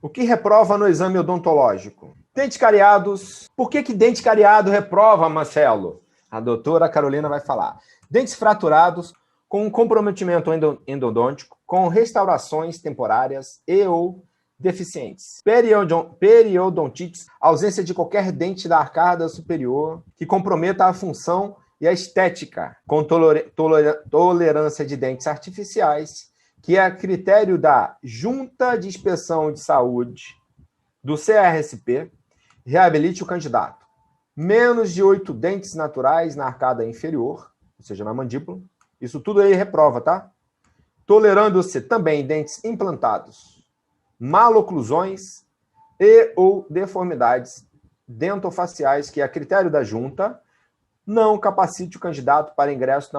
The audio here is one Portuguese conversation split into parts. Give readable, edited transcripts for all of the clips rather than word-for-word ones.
O que reprova no exame odontológico? Dentes cariados. Por que dente cariado reprova, Marcelo? A doutora Carolina vai falar. Dentes fraturados com comprometimento endodôntico, com restaurações temporárias e ou deficientes. Periodontites, ausência de qualquer dente da arcada superior que comprometa a função e a estética, com tolerância de dentes artificiais, que é a critério da Junta de Inspeção de Saúde do CRSP, reabilite o candidato. Menos de 8 dentes naturais na arcada inferior, ou seja, na mandíbula. Isso tudo aí reprova, tá? Tolerando-se também dentes implantados, maloclusões e ou deformidades dentofaciais, que é a critério da junta, não capacite o candidato para ingresso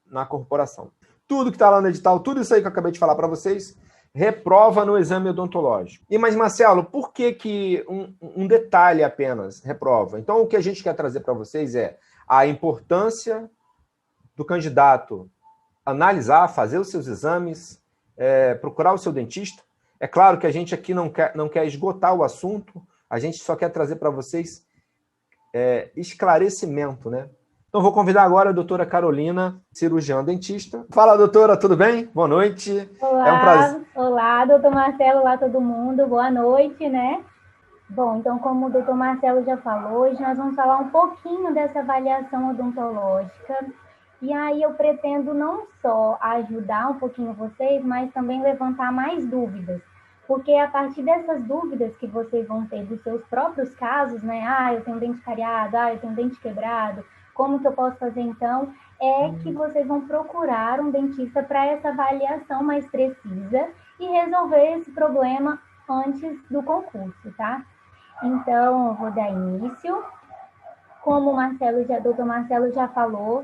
na corporação. Tudo que está lá no edital, tudo isso aí que eu acabei de falar para vocês, reprova no exame odontológico. E, mas, Marcelo, por que um detalhe apenas reprova? Então, o que a gente quer trazer para vocês é a importância do candidato analisar, fazer os seus exames, procurar o seu dentista. É claro que a gente aqui não quer esgotar o assunto, a gente só quer trazer para vocês esclarecimento, né? Então, vou convidar agora a doutora Carolina, cirurgiã dentista. Fala, doutora, tudo bem? Boa noite. Olá, um prazer. olá, doutor Marcelo, olá todo mundo, boa noite, né? Bom, então, como o doutor Marcelo já falou, hoje nós vamos falar um pouquinho dessa avaliação odontológica. E aí eu pretendo não só ajudar um pouquinho vocês, mas também levantar mais dúvidas. Porque a partir dessas dúvidas que vocês vão ter dos seus próprios casos, né? Eu tenho dente cariado, eu tenho dente quebrado, como que eu posso fazer então? É que vocês vão procurar um dentista para essa avaliação mais precisa e resolver esse problema antes do concurso, tá? Então, eu vou dar início. Como o doutor Marcelo já falou,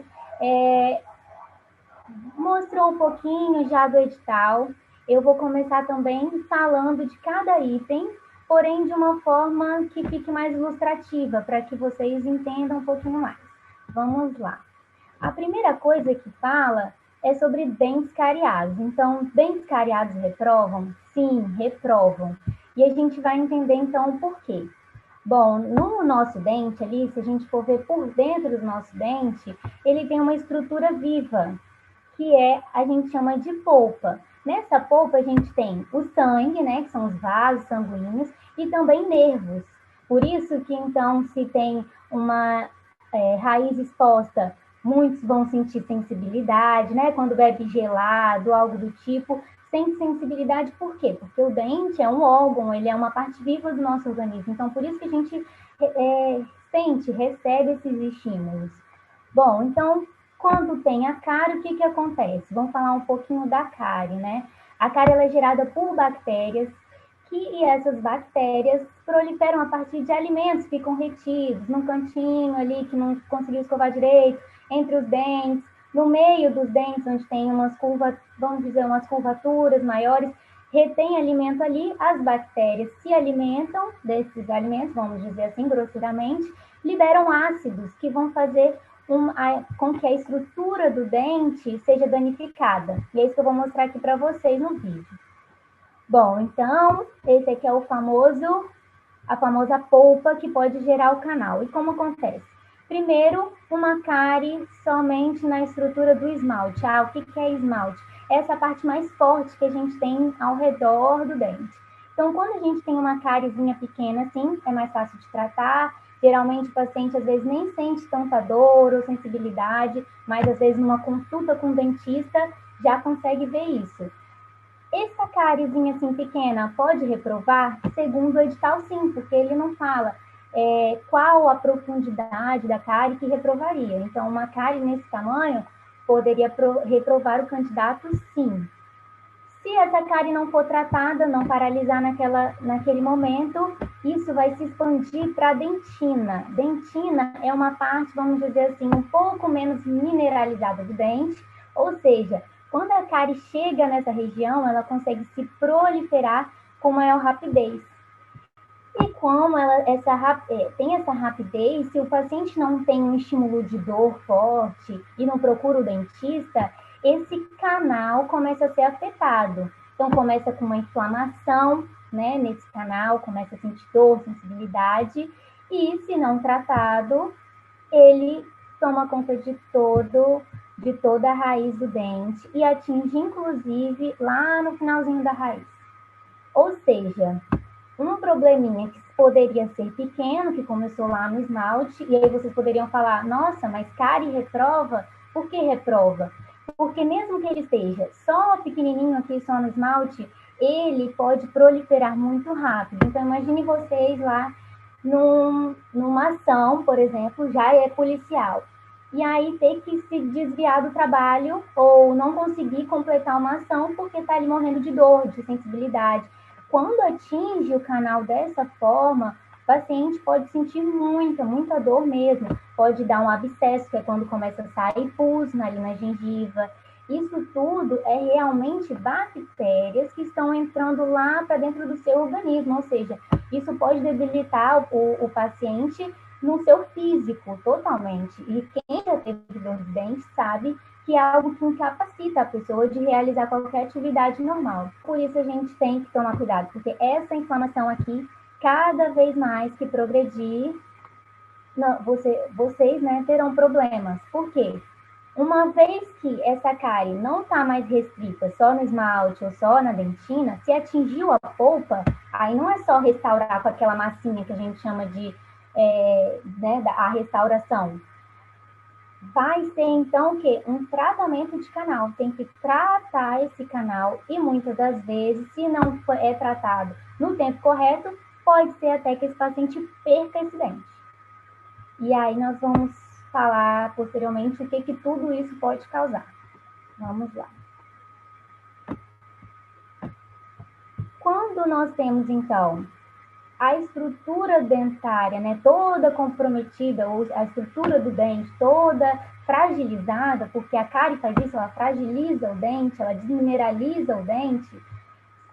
mostrou um pouquinho já do edital. Eu vou começar também falando de cada item, porém de uma forma que fique mais ilustrativa, para que vocês entendam um pouquinho mais. Vamos lá. A primeira coisa que fala é sobre dentes cariados. Então, dentes cariados reprovam? Sim, reprovam. E a gente vai entender, então, o porquê. Bom, no nosso dente ali, se a gente for ver por dentro do nosso dente, ele tem uma estrutura viva, que a gente chama de polpa. Nessa polpa a gente tem o sangue, né, que são os vasos sanguíneos, e também nervos. Por isso que, então, se tem uma raiz exposta, muitos vão sentir sensibilidade, né? Quando bebe gelado, algo do tipo, sente sensibilidade. Por quê? Porque o dente é um órgão, ele é uma parte viva do nosso organismo. Então, por isso que a gente recebe esses estímulos. Bom, então, quando tem a cárie, o que acontece? Vamos falar um pouquinho da cárie, né? A cárie ela é gerada por bactérias, e essas bactérias proliferam a partir de alimentos, ficam retidos num cantinho ali que não conseguiu escovar direito, entre os dentes, no meio dos dentes, onde tem umas curvas, vamos dizer, umas curvaturas maiores, retém alimento ali, as bactérias se alimentam desses alimentos, vamos dizer assim, grosseiramente, liberam ácidos que vão fazer com que a estrutura do dente seja danificada. E é isso que eu vou mostrar aqui para vocês no vídeo. Bom, então, esse aqui é a famosa polpa que pode gerar o canal. E como acontece? Primeiro, uma cárie somente na estrutura do esmalte. O que é esmalte? Essa parte mais forte que a gente tem ao redor do dente. Então, quando a gente tem uma cáriezinha pequena assim, é mais fácil de tratar. Geralmente o paciente às vezes nem sente tanta dor ou sensibilidade, mas às vezes numa consulta com o dentista já consegue ver isso. Essa cáriezinha assim pequena pode reprovar? Segundo o edital, sim, porque ele não fala qual a profundidade da cárie que reprovaria. Então, uma cárie nesse tamanho poderia reprovar o candidato, sim. Se essa cárie não for tratada, não paralisar naquele momento, isso vai se expandir para a dentina. Dentina é uma parte, vamos dizer assim, um pouco menos mineralizada do dente, ou seja, quando a cárie chega nessa região, ela consegue se proliferar com maior rapidez. E como tem essa rapidez, se o paciente não tem um estímulo de dor forte e não procura o dentista, esse canal começa a ser afetado. Então, começa com uma inflamação, né, nesse canal, começa a sentir dor, sensibilidade, e se não tratado, ele toma conta de toda a raiz do dente e atinge, inclusive, lá no finalzinho da raiz. Ou seja, um probleminha que poderia ser pequeno, que começou lá no esmalte, e aí vocês poderiam falar, nossa, mas cárie reprova? Por que reprova? Porque mesmo que ele esteja só pequenininho aqui, só no esmalte, ele pode proliferar muito rápido. Então, imagine vocês lá numa ação, por exemplo, já é policial. E aí ter que se desviar do trabalho ou não conseguir completar uma ação porque está ali morrendo de dor, de sensibilidade. Quando atinge o canal dessa forma, o paciente pode sentir muita dor mesmo. Pode dar um abscesso, que é quando começa a sair pus ali na gengiva. Isso tudo é realmente bactérias que estão entrando lá para dentro do seu organismo, ou seja, isso pode debilitar o paciente no seu físico totalmente. E quem já teve dor de dente sabe que é algo que incapacita a pessoa de realizar qualquer atividade normal. Por isso a gente tem que tomar cuidado, porque essa inflamação aqui, cada vez mais que progredir, vocês, né, terão problemas. Por quê? Uma vez que essa cárie não está mais restrita só no esmalte ou só na dentina, se atingiu a polpa, aí não é só restaurar com aquela massinha que a gente chama de né, a restauração. Vai ser, então, o quê? Um tratamento de canal. Tem que tratar esse canal e, muitas das vezes, se não é tratado no tempo correto, pode ser até que esse paciente perca esse dente. E aí nós vamos falar posteriormente o que tudo isso pode causar. Vamos lá. Quando nós temos, então, a estrutura dentária, né, toda comprometida, ou a estrutura do dente toda fragilizada, porque a cárie faz isso, ela fragiliza o dente, ela desmineraliza o dente.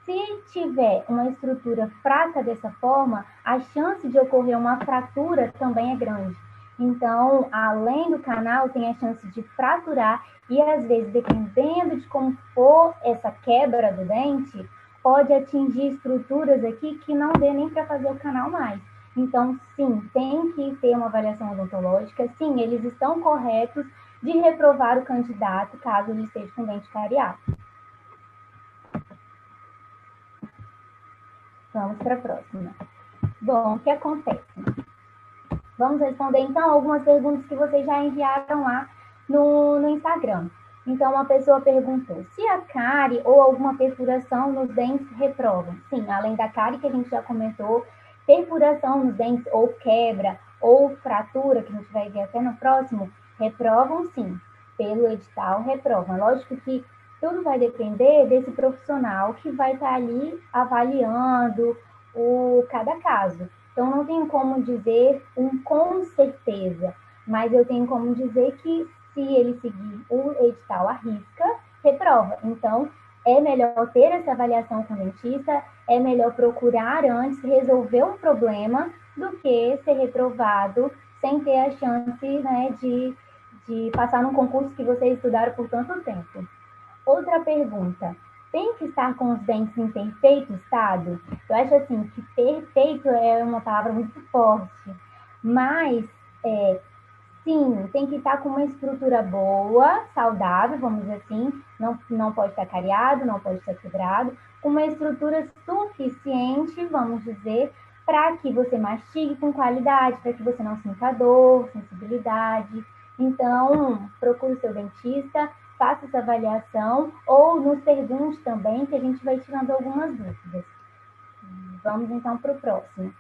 Se tiver uma estrutura fraca dessa forma, a chance de ocorrer uma fratura também é grande. Então, além do canal, tem a chance de fraturar e, às vezes, dependendo de como for essa quebra do dente, pode atingir estruturas aqui que não dê nem para fazer o canal mais. Então, sim, tem que ter uma avaliação odontológica. Sim, eles estão corretos de reprovar o candidato caso ele esteja com dente cariado. Vamos para a próxima. Bom, o que acontece? Vamos responder, então, algumas perguntas que vocês já enviaram lá no Instagram. Então, uma pessoa perguntou se a cárie ou alguma perfuração nos dentes reprovam. Sim, além da cárie que a gente já comentou, perfuração nos dentes ou quebra ou fratura, que a gente vai ver até no próximo, reprovam sim. Pelo edital, reprovam. É lógico que tudo vai depender desse profissional que vai estar ali avaliando cada caso. Então, não tenho como dizer com certeza, mas eu tenho como dizer que se ele seguir o edital à risca, reprova. Então, é melhor ter essa avaliação com o dentista, é melhor procurar antes resolver um problema do que ser reprovado sem ter a chance, né, de passar num concurso que vocês estudaram por tanto tempo. Outra pergunta. Tem que estar com os dentes em perfeito estado? Eu acho assim que perfeito é uma palavra muito forte, mas sim, tem que estar com uma estrutura boa, saudável, vamos dizer assim, não pode estar cariado, não pode estar quebrado, uma estrutura suficiente, vamos dizer, para que você mastigue com qualidade, para que você não sinta dor, sensibilidade. Então, procure o seu dentista, faça essa avaliação ou nos pergunte também, que a gente vai tirando algumas dúvidas. Vamos, então, para o próximo.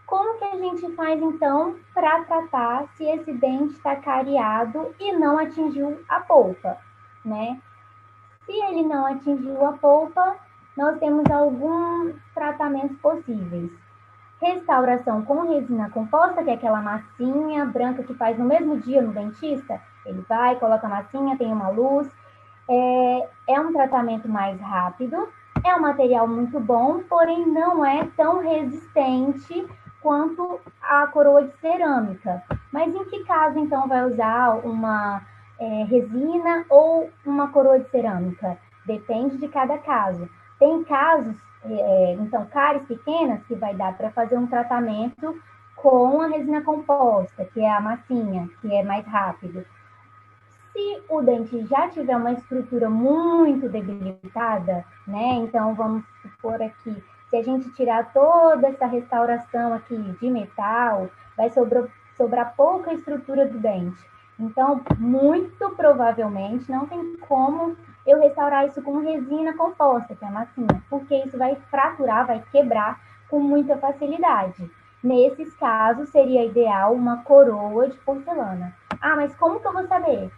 Como que a gente faz, então, para tratar se esse dente está cariado e não atingiu a polpa, né? Se ele não atingiu a polpa, nós temos alguns tratamentos possíveis. Restauração com resina composta, que é aquela massinha branca que faz no mesmo dia no dentista. Ele vai, coloca a massinha, tem uma luz. É um tratamento mais rápido. É um material muito bom, porém não é tão resistente quanto a coroa de cerâmica. Mas em que caso, então, vai usar uma resina ou uma coroa de cerâmica? Depende de cada caso. Tem casos, então, cáries pequenas, que vai dar para fazer um tratamento com a resina composta, que é a massinha, que é mais rápido. Se o dente já tiver uma estrutura muito debilitada, né? Então, vamos supor aqui, se a gente tirar toda essa restauração aqui de metal, vai sobrar pouca estrutura do dente. Então, muito provavelmente, não tem como eu restaurar isso com resina composta, que é a massinha, porque isso vai fraturar, vai quebrar com muita facilidade. Nesses casos, seria ideal uma coroa de porcelana. Ah, mas como que eu vou saber?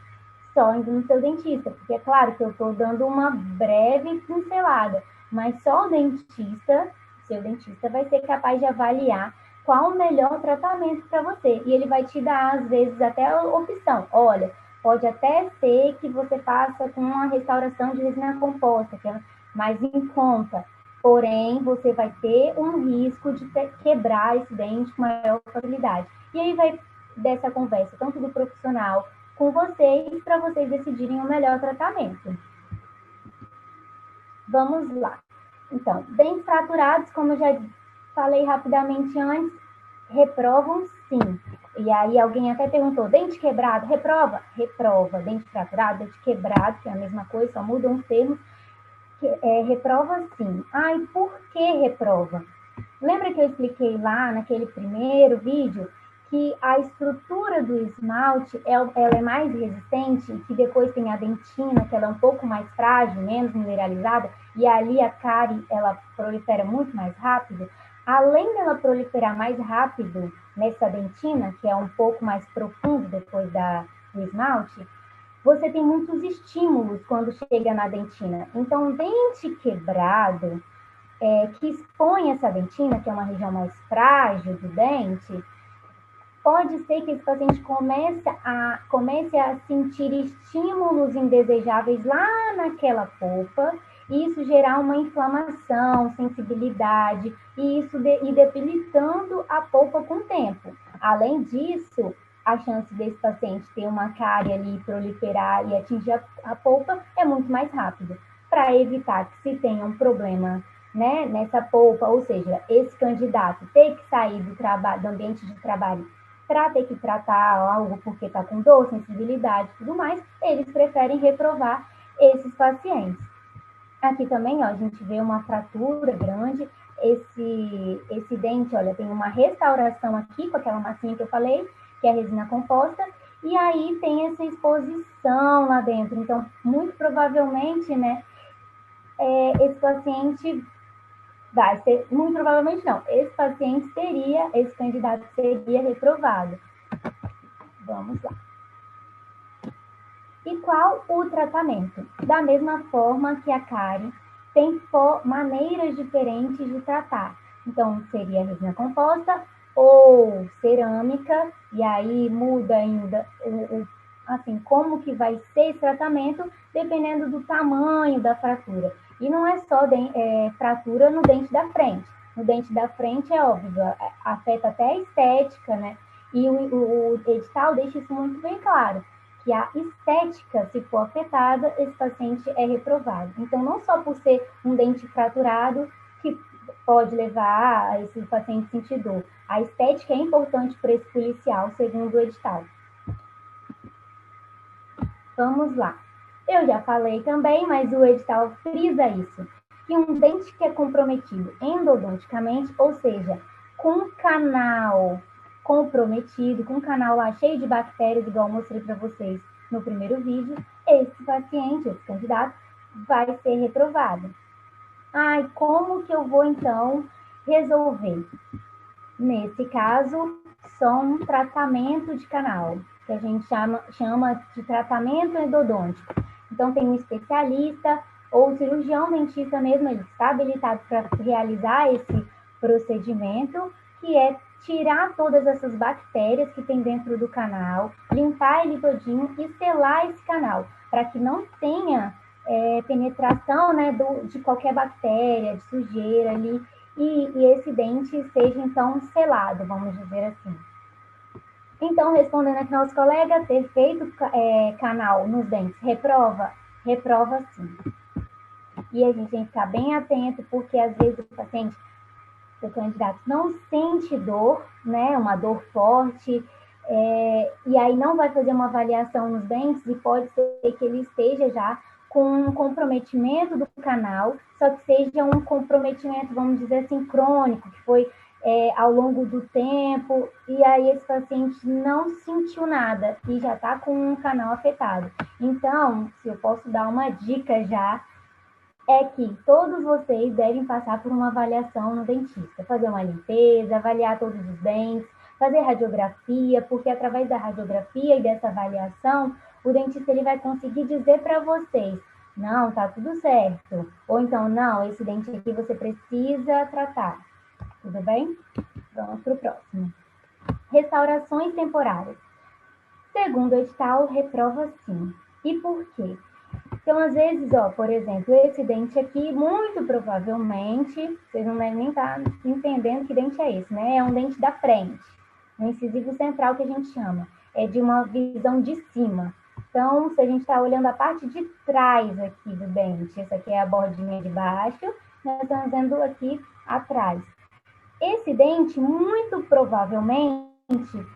Só indo no seu dentista, porque é claro que eu estou dando uma breve pincelada, mas só o dentista, seu dentista, vai ser capaz de avaliar qual o melhor tratamento para você. E ele vai te dar, às vezes, até a opção. Olha, pode até ser que você faça com uma restauração de resina composta, que é mais em conta. Porém, você vai ter um risco de quebrar esse dente com maior facilidade. E aí vai dessa conversa, tanto do profissional com vocês, para vocês decidirem o melhor tratamento. Vamos lá. Então, dentes fraturados, como eu já falei rapidamente antes, reprovam sim. E aí alguém até perguntou, dente quebrado, reprova? Reprova. Dente fraturado, dente quebrado, que é a mesma coisa, só mudam os termos, reprova sim. Ah, e por que reprova? Lembra que eu expliquei lá naquele primeiro vídeo que a estrutura do esmalte ela é mais resistente e que depois tem a dentina, que ela é um pouco mais frágil, menos mineralizada, e ali a cárie ela prolifera muito mais rápido. Além dela proliferar mais rápido nessa dentina, que é um pouco mais profundo depois do esmalte, você tem muitos estímulos quando chega na dentina. Então, dente quebrado, que expõe essa dentina, que é uma região mais frágil do dente, pode ser que esse paciente comece a sentir estímulos indesejáveis lá naquela polpa, e isso gerar uma inflamação, sensibilidade, e isso ir debilitando a polpa com o tempo. Além disso, a chance desse paciente ter uma cárie ali, proliferar e atingir a polpa é muito mais rápido. Para evitar que se tenha um problema, né, nessa polpa, ou seja, esse candidato ter que sair do ambiente de trabalho para ter que tratar algo porque está com dor, sensibilidade e tudo mais, eles preferem reprovar esses pacientes. Aqui também, ó, a gente vê uma fratura grande, esse dente, olha, tem uma restauração aqui com aquela massinha que eu falei, que é a resina composta, e aí tem essa exposição lá dentro. Então, muito provavelmente, né, esse paciente vai ser, muito provavelmente não, esse candidato seria reprovado. Vamos lá. E qual o tratamento? Da mesma forma que a cárie, tem maneiras diferentes de tratar. Então, seria resina composta ou cerâmica, e aí muda ainda assim, como que vai ser esse tratamento, dependendo do tamanho da fratura. E não é só fratura no dente da frente. No dente da frente, é óbvio, afeta até a estética, né? E o edital deixa isso muito bem claro, que a estética, se for afetada, esse paciente é reprovado. Então, não só por ser um dente fraturado, que pode levar a esse paciente sentir dor. A estética é importante para esse policial, segundo o edital. Vamos lá. Eu já falei também, mas o edital frisa isso, que um dente que é comprometido endodonticamente, ou seja, com canal comprometido, com canal lá cheio de bactérias, igual eu mostrei para vocês no primeiro vídeo, esse paciente, esse candidato, vai ser reprovado. Ai, como que eu vou, então, resolver? Nesse caso, só um tratamento de canal, que a gente chama de tratamento endodôntico. Então, tem um especialista ou cirurgião dentista mesmo, ele está habilitado para realizar esse procedimento, que é tirar todas essas bactérias que tem dentro do canal, limpar ele todinho e selar esse canal, para que não tenha penetração, né, de qualquer bactéria, de sujeira ali, e esse dente seja, então, selado, vamos dizer assim. Então, respondendo aqui nosso colega, ter feito canal nos dentes reprova? Reprova sim. e a gente tem que ficar bem atento, porque às vezes o paciente, o candidato, não sente dor, né, uma dor forte, e aí não vai fazer uma avaliação nos dentes, e pode ser que ele esteja já com um comprometimento do canal, só que seja um comprometimento, vamos dizer assim, crônico, que foi ao longo do tempo, e aí esse paciente não sentiu nada e já está com um canal afetado. Então, se eu posso dar uma dica já, é que todos vocês devem passar por uma avaliação no dentista, fazer uma limpeza, avaliar todos os dentes, fazer radiografia, porque através da radiografia e dessa avaliação, o dentista ele vai conseguir dizer para vocês, não, tá tudo certo, ou então, não, esse dente aqui você precisa tratar. Tudo bem? Vamos para o próximo. Restaurações temporárias. Segundo o edital, reprova sim. E por quê? Então, às vezes, por exemplo, esse dente aqui, muito provavelmente, vocês não devem nem estar entendendo que dente é esse, né? É um dente da frente, um incisivo central que a gente chama. É de uma visão de cima. Então, se a gente está olhando a parte de trás aqui do dente, essa aqui é a bordinha de baixo, nós estamos vendo aqui atrás. Esse dente, muito provavelmente,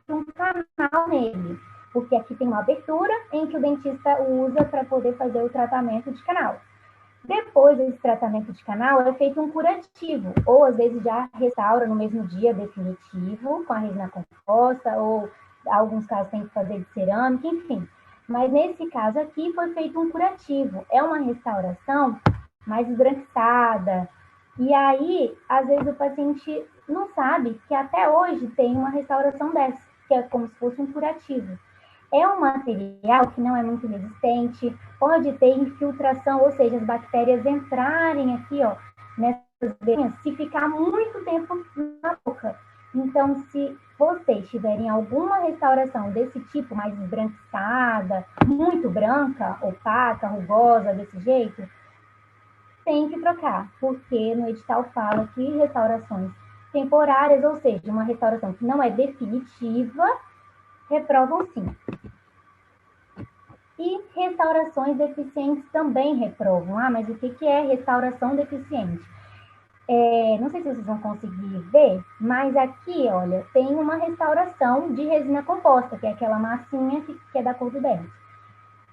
tem um canal nele, porque aqui tem uma abertura em que o dentista usa para poder fazer o tratamento de canal. Depois desse tratamento de canal, é feito um curativo, ou às vezes já restaura no mesmo dia definitivo, com a resina composta, ou alguns casos tem que fazer de cerâmica, enfim. Mas nesse caso aqui foi feito um curativo, é uma restauração mais esbranquiçada. E aí, às vezes o paciente não sabe que até hoje tem uma restauração dessa, que é como se fosse um curativo. É um material que não é muito resistente, pode ter infiltração, ou seja, as bactérias entrarem aqui, nessas veias, se ficar muito tempo na boca. Então, se vocês tiverem alguma restauração desse tipo, mais esbranquiçada, muito branca, opaca, rugosa, desse jeito, tem que trocar, porque no edital fala que restaurações temporárias, ou seja, uma restauração que não é definitiva, reprovam sim. E restaurações deficientes também reprovam. Ah, mas o que é restauração deficiente? Não sei se vocês vão conseguir ver, mas aqui, olha, tem uma restauração de resina composta, que é aquela massinha que é da cor do dente.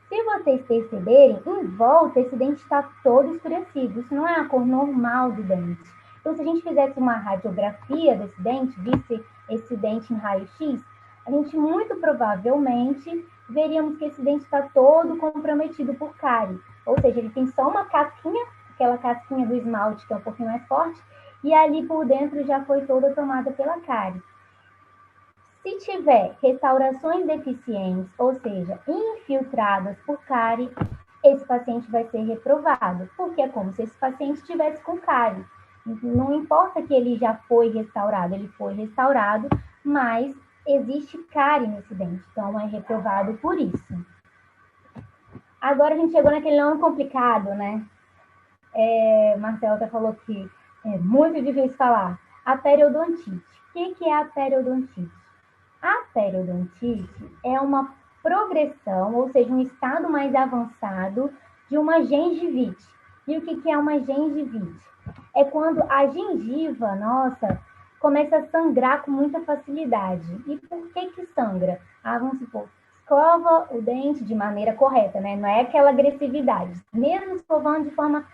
Se vocês perceberem, em volta esse dente está todo escurecido. Isso não é a cor normal do dente. Então, se a gente fizesse uma radiografia desse dente, visse esse dente em raio-x, a gente muito provavelmente veríamos que esse dente está todo comprometido por cárie. Ou seja, ele tem só uma casquinha, aquela casquinha do esmalte que é um pouquinho mais forte, e ali por dentro já foi toda tomada pela cárie. Se tiver restaurações deficientes, ou seja, infiltradas por cárie, esse paciente vai ser reprovado, porque é como se esse paciente estivesse com cárie. Não importa que ele já foi restaurado, ele foi restaurado, mas existe cárie nesse dente, então é reprovado por isso. Agora a gente chegou naquele nome complicado, né? Marcelo até falou que é muito difícil falar. A periodontite. O que é a periodontite? A periodontite é uma progressão, ou seja, um estado mais avançado de uma gengivite. E o que é uma gengivite? É quando a gengiva nossa começa a sangrar com muita facilidade. E por que sangra? Vamos supor, escova o dente de maneira correta, né? Não é aquela agressividade. Mesmo escovando de forma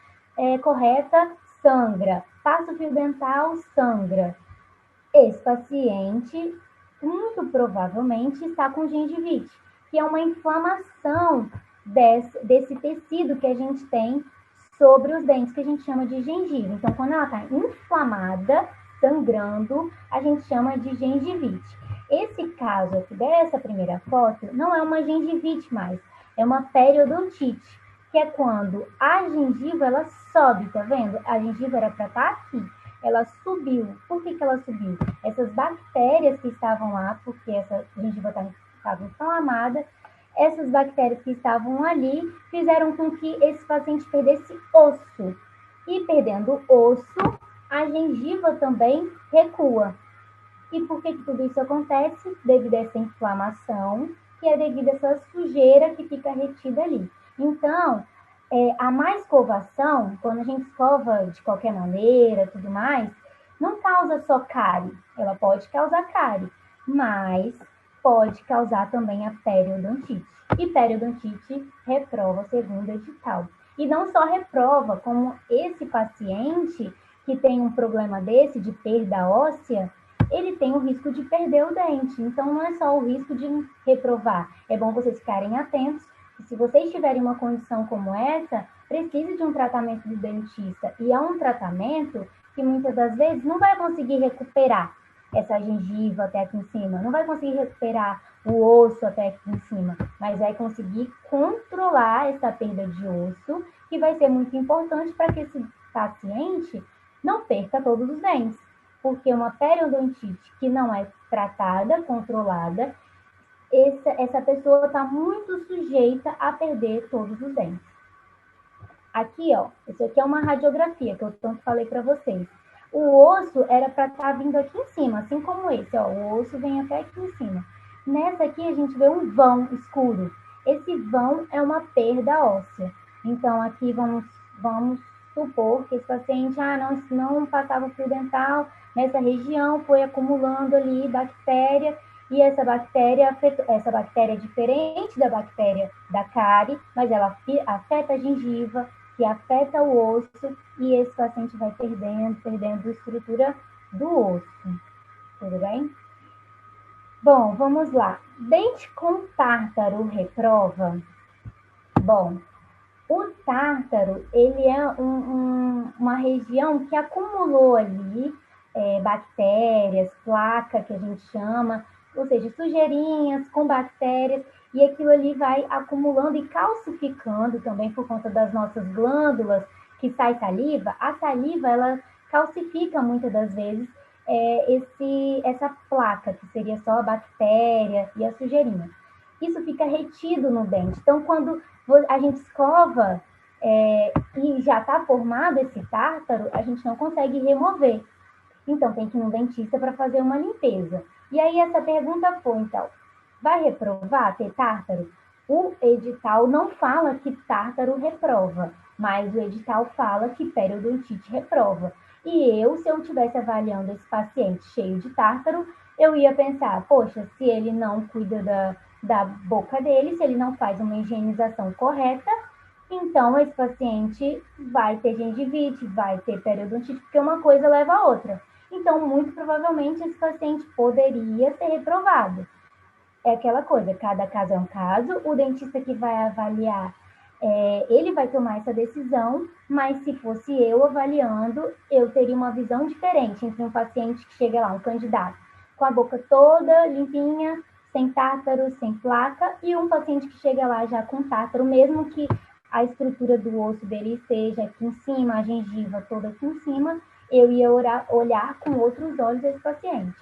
correta, sangra. Passa o fio dental, sangra. Esse paciente muito provavelmente está com gengivite, que é uma inflamação desse tecido que a gente tem sobre os dentes, que a gente chama de gengiva. Então, quando ela está inflamada, sangrando, a gente chama de gengivite. Esse caso aqui dessa primeira foto não é uma gengivite mais, é uma periodontite, que é quando a gengiva ela sobe, tá vendo? A gengiva era para estar aqui. Ela subiu. Por que ela subiu? Essas bactérias que estavam lá, porque essa gengiva estava inflamada, essas bactérias que estavam ali fizeram com que esse paciente perdesse osso. E perdendo osso, a gengiva também recua. E por que tudo isso acontece? Devido a essa inflamação, que é devido a essa sujeira que fica retida ali. Então, A má escovação, quando a gente escova de qualquer maneira, tudo mais, não causa só cárie. Ela pode causar cárie, mas pode causar também a periodontite. E periodontite reprova segundo o edital. E não só reprova, como esse paciente que tem um problema desse, de perda óssea, ele tem o risco de perder o dente. Então, não é só o risco de reprovar. É bom vocês ficarem atentos. E se vocês tiverem uma condição como essa, precise de um tratamento do dentista. E é um tratamento que muitas das vezes não vai conseguir recuperar essa gengiva até aqui em cima, não vai conseguir recuperar o osso até aqui em cima, mas vai conseguir controlar essa perda de osso, que vai ser muito importante para que esse paciente não perca todos os dentes. Porque uma periodontite que não é tratada, controlada, essa pessoa está muito sujeita a perder todos os dentes. Aqui, ó, isso aqui é uma radiografia que eu tanto falei para vocês. O osso era para estar vindo aqui em cima, assim como esse, ó, o osso vem até aqui em cima. Nessa aqui a gente vê um vão escuro. Esse vão é uma perda óssea. Então aqui vamos supor que esse paciente não passava fio dental nessa região, foi acumulando ali bactéria, e essa bactéria é diferente da bactéria da cárie, mas ela afeta a gengiva, que afeta o osso, e esse paciente vai perdendo estrutura do osso. Tudo bem? Bom, vamos lá. Dente com tártaro reprova? Bom, o tártaro, ele é uma região que acumulou ali bactérias, placa, que a gente chama, ou seja, sujeirinhas com bactérias, e aquilo ali vai acumulando e calcificando também por conta das nossas glândulas, que sai saliva. A saliva, ela calcifica muitas das vezes essa placa, que seria só a bactéria e a sujeirinha. Isso fica retido no dente. Então, quando a gente escova e já está formado esse tártaro, a gente não consegue remover. Então, tem que ir no dentista para fazer uma limpeza. E aí, essa pergunta foi, então, vai reprovar ter tártaro? O edital não fala que tártaro reprova, mas o edital fala que periodontite reprova. E se eu estivesse avaliando esse paciente cheio de tártaro, eu ia pensar, poxa, se ele não cuida da boca dele, se ele não faz uma higienização correta, então esse paciente vai ter gengivite, vai ter periodontite, porque uma coisa leva a outra. Então, muito provavelmente, esse paciente poderia ser reprovado. É aquela coisa, cada caso é um caso, o dentista que vai avaliar, ele vai tomar essa decisão, mas se fosse eu avaliando, eu teria uma visão diferente entre um paciente que chega lá, um candidato, com a boca toda limpinha, sem tártaro, sem placa, e um paciente que chega lá já com tártaro, mesmo que a estrutura do osso dele esteja aqui em cima, a gengiva toda aqui em cima, eu ia olhar com outros olhos esse paciente.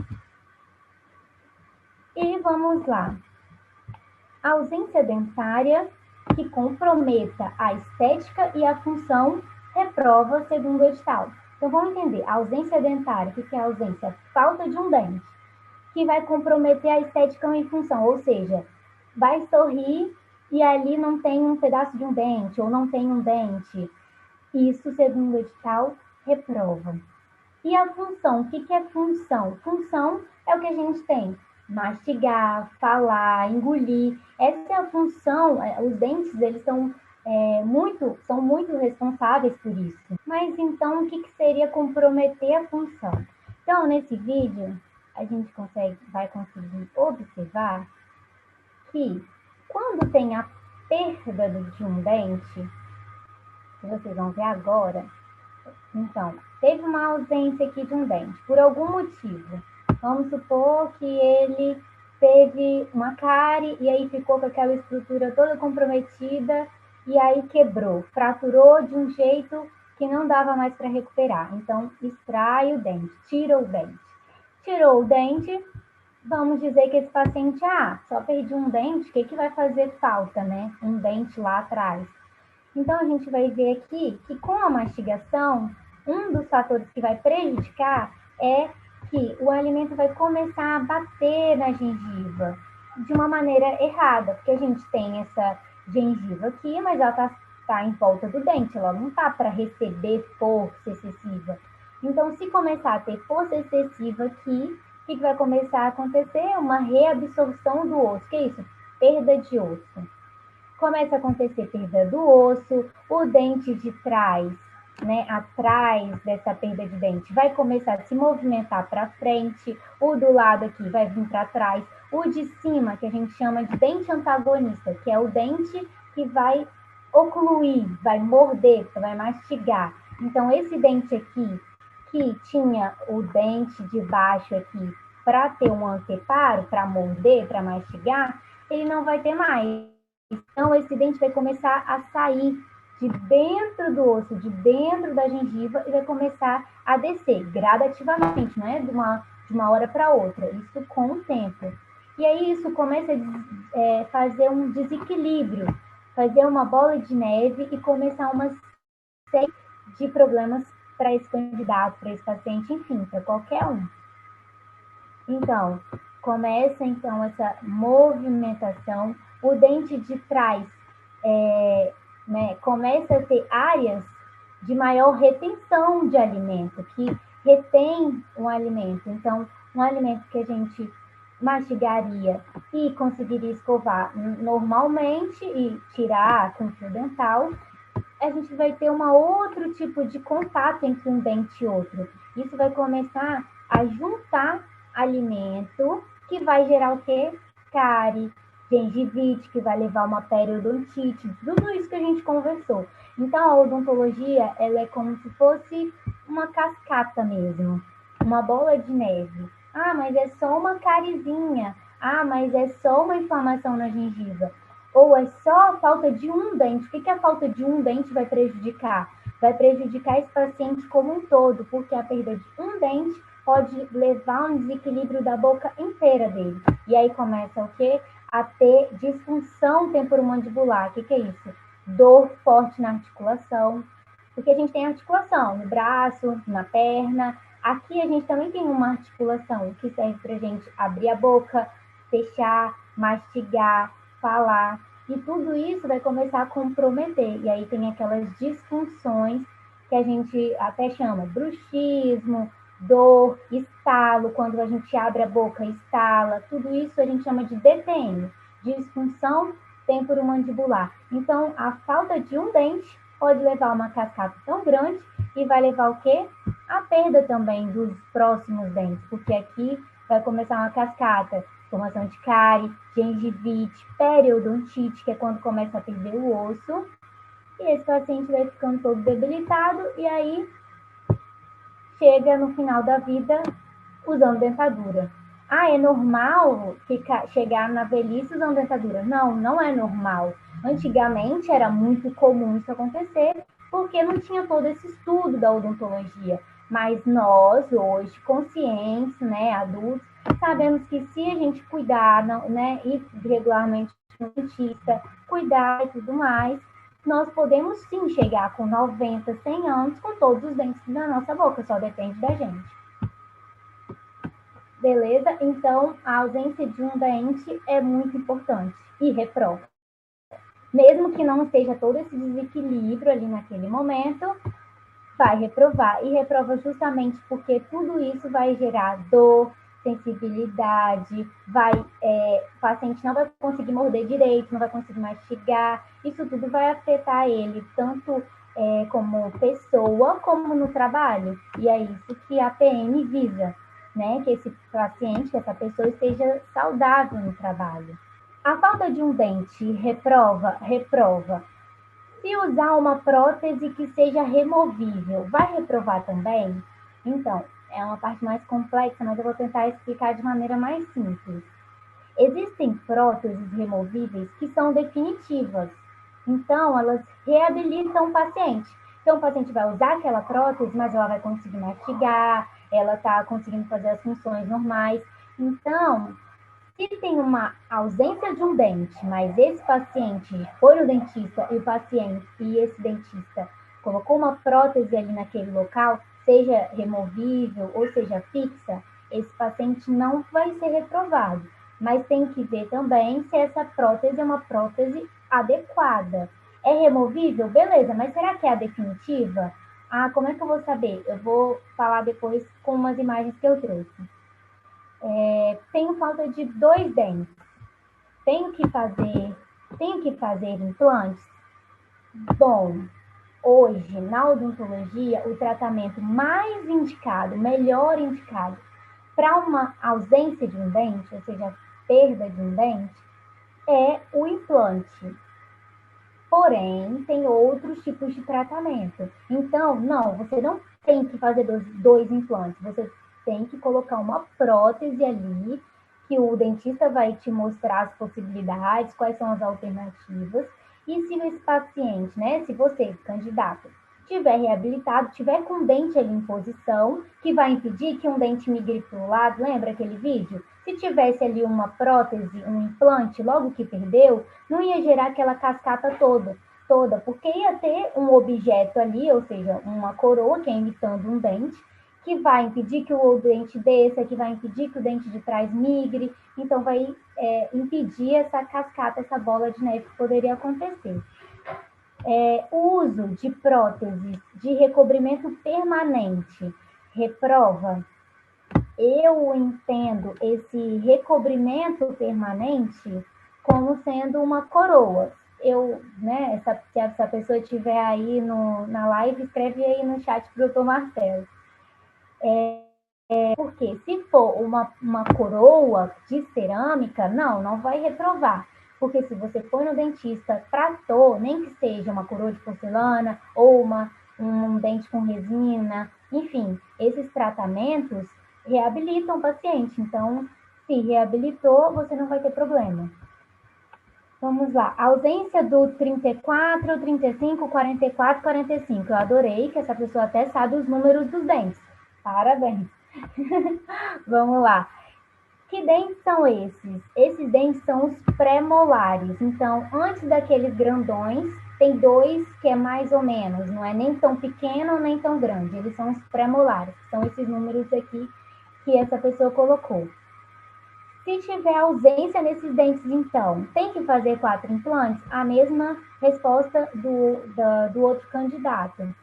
E vamos lá. Ausência dentária que comprometa a estética e a função reprova segundo o edital. Então, vamos entender. A ausência dentária, o que é a ausência? Falta de um dente, que vai comprometer a estética e função, ou seja, vai sorrir e ali não tem um pedaço de um dente, ou não tem um dente. Isso, segundo o edital, reprova. E a função, o que é função? Função é o que a gente tem: mastigar, falar, engolir. Essa é a função. Os dentes, eles são muito responsáveis por isso. Mas então, o que seria comprometer a função? Então, nesse vídeo, a gente vai conseguir observar que quando tem a perda de um dente, que vocês vão ver agora, então, teve uma ausência aqui de um dente, por algum motivo. Vamos supor que ele teve uma cárie e aí ficou com aquela estrutura toda comprometida e aí quebrou, fraturou de um jeito que não dava mais para recuperar. Então, extrai o dente, tira o dente. Tirou o dente, vamos dizer que esse paciente, só perdi um dente, o que vai fazer falta, né? Um dente lá atrás. Então, a gente vai ver aqui que com a mastigação, um dos fatores que vai prejudicar é que o alimento vai começar a bater na gengiva de uma maneira errada, porque a gente tem essa gengiva aqui, mas ela está está em volta do dente, ela não está para receber força excessiva. Então, se começar a ter força excessiva aqui, o que vai começar a acontecer? Uma reabsorção do osso. Que é isso? Perda de osso. Começa a acontecer perda do osso, o dente de trás, né, atrás dessa perda de dente, vai começar a se movimentar para frente, o do lado aqui vai vir para trás, o de cima, que a gente chama de dente antagonista, que é o dente que vai ocluir, vai morder, vai mastigar. Então, esse dente aqui, que tinha o dente de baixo aqui para ter um anteparo, para morder, para mastigar, ele não vai ter mais. Então, esse dente vai começar a sair de dentro do osso, de dentro da gengiva, e vai começar a descer gradativamente, não é de uma hora para outra, isso com o tempo. E aí isso começa a fazer um desequilíbrio, fazer uma bola de neve e começar uma série de problemas para esse candidato, para esse paciente, enfim, para qualquer um. Então, começa então essa movimentação, o dente de trás começa a ter áreas de maior retenção de alimento, que retém um alimento. Então, um alimento que a gente mastigaria e conseguiria escovar normalmente e tirar com fio dental, a gente vai ter um outro tipo de contato entre um dente e outro. Isso vai começar a juntar alimento, que vai gerar o quê? Cárie, gengivite, que vai levar uma periodontite, tudo isso que a gente conversou. Então, a odontologia, ela é como se fosse uma cascata mesmo, uma bola de neve. Ah, mas é só uma cariezinha. Ah, mas é só uma inflamação na gengiva. Ou é só a falta de um dente. O que a falta de um dente vai prejudicar? Vai prejudicar esse paciente como um todo, porque a perda de um dente pode levar a um desequilíbrio da boca inteira dele. E aí começa o quê? A ter disfunção temporomandibular. O que é isso? Dor forte na articulação. Porque a gente tem articulação no braço, na perna. Aqui a gente também tem uma articulação que serve para a gente abrir a boca, fechar, mastigar, falar. E tudo isso vai começar a comprometer. E aí tem aquelas disfunções que a gente até chama bruxismo, dor, estalo, quando a gente abre a boca, estala. Tudo isso a gente chama de DTM, disfunção temporomandibular. Então, a falta de um dente pode levar a uma cascata tão grande e vai levar o quê? A perda também dos próximos dentes, porque aqui vai começar uma cascata, formação de cárie, gengivite, periodontite, que é quando começa a perder o osso, e esse paciente vai ficando todo debilitado, e aí chega no final da vida usando dentadura. Ah, é normal chegar na velhice usando dentadura? Não, não é normal. Antigamente era muito comum isso acontecer, porque não tinha todo esse estudo da odontologia. Mas nós, hoje, conscientes, né, adultos, sabemos que se a gente cuidar, né, ir regularmente no dentista, cuidar e tudo mais, nós podemos sim chegar com 90, 100 anos com todos os dentes na nossa boca, só depende da gente. Beleza? Então, a ausência de um dente é muito importante e reprova. Mesmo que não esteja todo esse desequilíbrio ali naquele momento, vai reprovar. E reprova justamente porque tudo isso vai gerar dor, sensibilidade, o paciente não vai conseguir morder direito, não vai conseguir mastigar. Isso tudo vai afetar ele, tanto como pessoa, como no trabalho. E é isso que a PM visa, né? Que esse paciente, que essa pessoa esteja saudável no trabalho. A falta de um dente reprova? Se usar uma prótese que seja removível, vai reprovar também? Então, é uma parte mais complexa, mas eu vou tentar explicar de maneira mais simples. Existem próteses removíveis que são definitivas. Então, elas reabilitam o paciente. Então, o paciente vai usar aquela prótese, mas ela vai conseguir mastigar, ela está conseguindo fazer as funções normais. Então, se tem uma ausência de um dente, mas esse paciente foi no dentista e esse dentista colocou uma prótese ali naquele local, seja removível ou seja fixa, esse paciente não vai ser reprovado. Mas tem que ver também se essa prótese é uma prótese adequada. É removível? Beleza, mas será que é a definitiva? Ah, como é que eu vou saber? Eu vou falar depois com umas imagens que eu trouxe. Tenho falta de 2 dentes. Tenho que fazer implantes? Bom, hoje, na odontologia, o tratamento mais indicado, melhor indicado para uma ausência de um dente, ou seja, perda de um dente, é o implante. Porém, tem outros tipos de tratamento. Então, não, você não tem que fazer dois implantes, você tem que colocar uma prótese ali, que o dentista vai te mostrar as possibilidades, quais são as alternativas, e se esse paciente, né, se você, candidato, tiver reabilitado, tiver com o dente ali em posição, que vai impedir que um dente migre para o lado, lembra aquele vídeo? Se tivesse ali uma prótese, um implante, logo que perdeu, não ia gerar aquela cascata toda, porque ia ter um objeto ali, ou seja, uma coroa que é imitando um dente, que vai impedir que o dente desça, que vai impedir que o dente de trás migre, então vai impedir essa cascata, essa bola de neve que poderia acontecer. O uso de próteses de recobrimento permanente reprova? Eu entendo esse recobrimento permanente como sendo uma coroa. Se essa pessoa estiver aí na live, escreve aí no chat para o doutor Marcelo. Porque se for uma coroa de cerâmica, não vai reprovar. Porque se você for no dentista, tratou, nem que seja uma coroa de porcelana ou um dente com resina, enfim, esses tratamentos reabilitam o paciente. Então, se reabilitou, você não vai ter problema. Vamos lá. A ausência do 34, 35, 44, 45. Eu adorei que essa pessoa até sabe os números dos dentes. Parabéns. Vamos lá. Que dentes são esses? Esses dentes são os pré-molares. Então, antes daqueles grandões, tem 2 que é mais ou menos, não é nem tão pequeno nem tão grande. Eles são os pré-molares. São esses números aqui que essa pessoa colocou. Se tiver ausência nesses dentes, então, tem que fazer 4 implantes? A mesma resposta do outro candidato.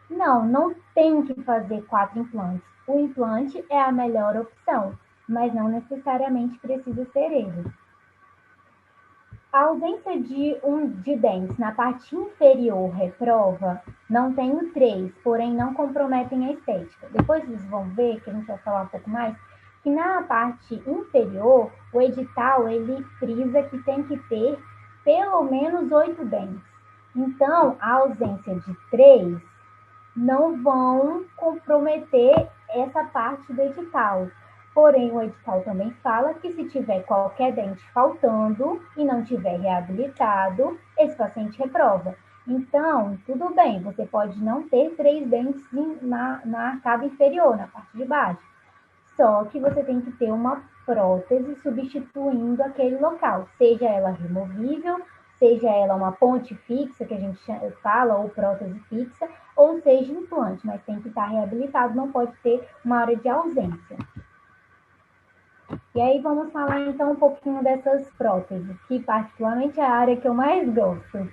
Não tem que fazer 4 implantes. O implante é a melhor opção, mas não necessariamente precisa ser ele. A ausência de dentes na parte inferior reprova? Não tenho 3, porém não comprometem a estética. Depois vocês vão ver, que a gente vai falar um pouco mais, que na parte inferior, o edital, ele frisa que tem que ter pelo menos 8 dentes. Então, a ausência de 3 não vão comprometer essa parte do edital. Porém, o edital também fala que se tiver qualquer dente faltando e não tiver reabilitado, esse paciente reprova. Então, tudo bem, você pode não ter 3 dentes na arcada inferior, na parte de baixo. Só que você tem que ter uma prótese substituindo aquele local, seja ela removível, seja ela uma ponte fixa, que a gente fala, ou prótese fixa, ou seja implante, mas tem que estar reabilitado, não pode ter uma área de ausência. E aí vamos falar então um pouquinho dessas próteses, que particularmente é a área que eu mais gosto.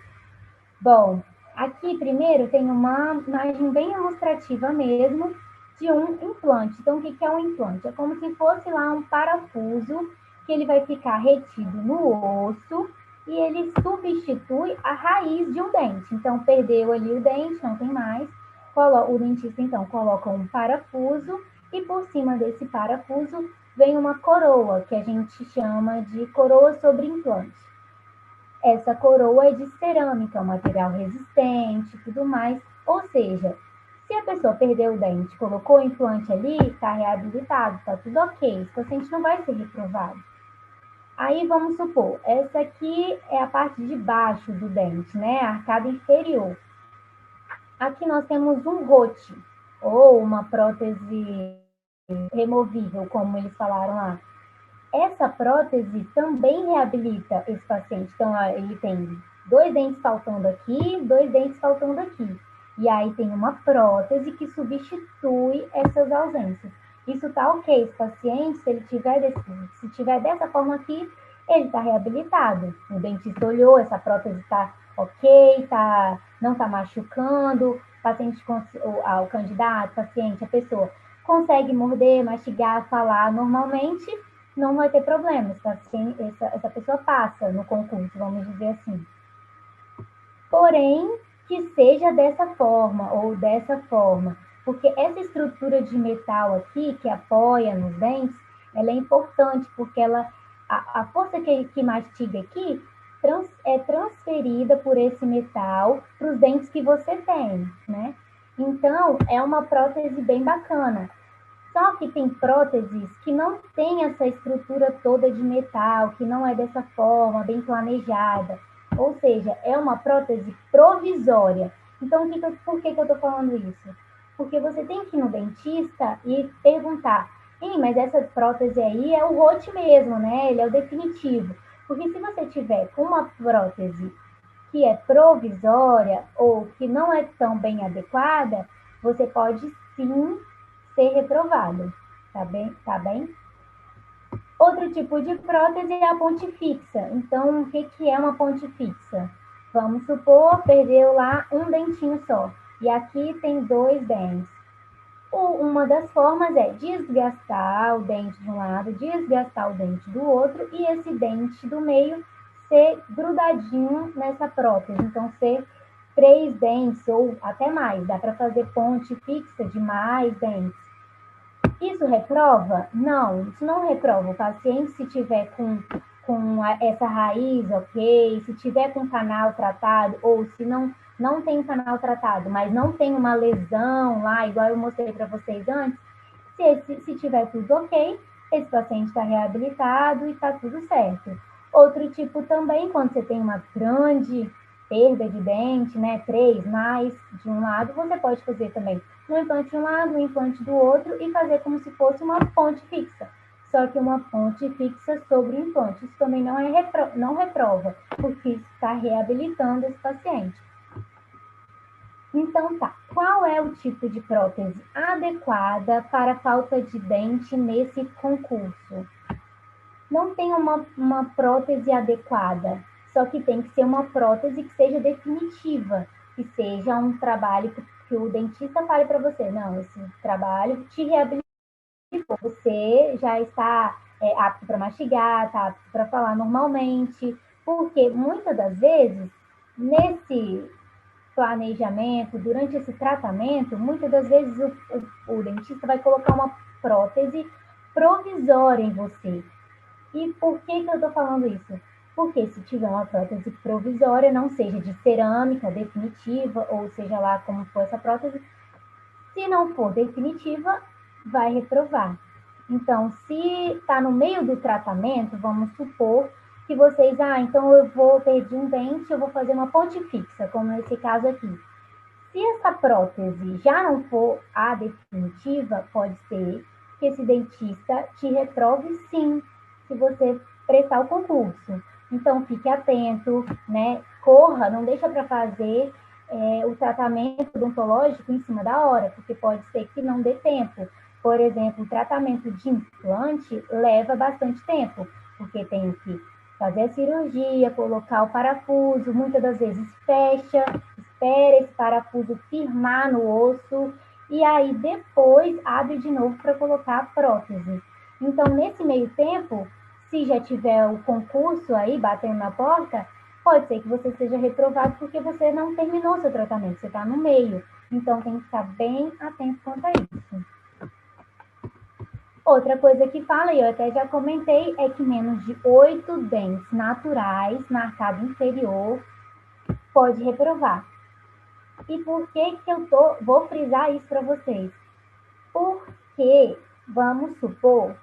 Bom, aqui primeiro tem uma imagem bem ilustrativa mesmo, de um implante. Então, o que é um implante? É como se fosse lá um parafuso que ele vai ficar retido no osso e ele substitui a raiz de um dente. Então, perdeu ali o dente, não tem mais. O dentista, então, coloca um parafuso e por cima desse parafuso vem uma coroa, que a gente chama de coroa sobre implante. Essa coroa é de cerâmica, um material resistente e tudo mais. Ou seja, se a pessoa perdeu o dente, colocou o implante ali, está reabilitado, está tudo ok. Esse paciente não vai ser reprovado. Aí vamos supor, essa aqui é a parte de baixo do dente, né? A arcada inferior. Aqui nós temos um rote, ou uma prótese removível, como eles falaram lá. Essa prótese também reabilita esse paciente. Então, ele tem 2 dentes faltando aqui, 2 dentes faltando aqui. E aí tem uma prótese que substitui essas ausências. Isso tá ok. Esse paciente, se tiver dessa forma aqui, ele está reabilitado. O dentista olhou, essa prótese está ok, não está machucando, o candidato, paciente, a pessoa consegue morder, mastigar, falar normalmente, não vai ter problema. Essa pessoa passa no concurso, vamos dizer assim. Porém, que seja dessa forma ou dessa forma, porque essa estrutura de metal aqui, que apoia nos dentes, ela é importante, porque a força que mastiga aqui é transferida por esse metal para os dentes que você tem, né? Então, é uma prótese bem bacana. Só que tem próteses que não tem essa estrutura toda de metal, que não é dessa forma, bem planejada. Ou seja, é uma prótese provisória. Então, por que eu estou falando isso? Porque você tem que ir no dentista e perguntar, mas essa prótese aí é o rote mesmo, né? Ele é o definitivo. Porque se você tiver com uma prótese que é provisória ou que não é tão bem adequada, você pode sim ser reprovado, tá bem? Tá bem? Outro tipo de prótese é a ponte fixa. Então, o que é uma ponte fixa? Vamos supor, perdeu lá um dentinho só. E aqui tem 2 dentes. Uma das formas é desgastar o dente de um lado, desgastar o dente do outro, e esse dente do meio ser grudadinho nessa prótese. Então, ser 3 dentes ou até mais. Dá para fazer ponte fixa de mais dentes. Isso reprova? Não, isso não reprova. O paciente, se tiver com essa raiz, ok, se tiver com canal tratado, ou se não tem canal tratado, mas não tem uma lesão lá, igual eu mostrei para vocês antes, se tiver tudo ok, esse paciente está reabilitado e está tudo certo. Outro tipo também, quando você tem uma grande perda de dente, né, 3 mais de um lado, você pode fazer também um implante de um lado, um implante do outro e fazer como se fosse uma ponte fixa. Só que uma ponte fixa sobre o implante. Isso também não reprova, porque está reabilitando esse paciente. Então tá, qual é o tipo de prótese adequada para falta de dente nesse concurso? Não tem uma prótese adequada, só que tem que ser uma prótese que seja definitiva, que seja um trabalho que o dentista fale para você, não, esse trabalho te reabilitou, você já está apto para mastigar, está apto para falar normalmente, porque muitas das vezes, nesse planejamento, durante esse tratamento, muitas das vezes o dentista vai colocar uma prótese provisória em você. E por que eu estou falando isso? Porque se tiver uma prótese provisória, não seja de cerâmica definitiva, ou seja lá como for essa prótese, se não for definitiva, vai reprovar. Então, se está no meio do tratamento, vamos supor que vocês, então eu perder um dente, eu vou fazer uma ponte fixa, como nesse caso aqui. Se essa prótese já não for a definitiva, pode ser que esse dentista te reprove sim, se você prestar o concurso. Então, fique atento, né? Corra, não deixa para fazer o tratamento odontológico em cima da hora, porque pode ser que não dê tempo. Por exemplo, o tratamento de implante leva bastante tempo, porque tem que fazer a cirurgia, colocar o parafuso, muitas das vezes fecha, espera esse parafuso firmar no osso, e aí depois abre de novo para colocar a prótese. Então, nesse meio tempo, se já tiver o concurso aí batendo na porta, pode ser que você seja reprovado porque você não terminou seu tratamento, você está no meio. Então, tem que ficar bem atento quanto a isso. Outra coisa que fala, e eu até já comentei, é que menos de 8 dentes naturais na arcada inferior pode reprovar. E por que eu vou frisar isso para vocês? Porque, vamos supor,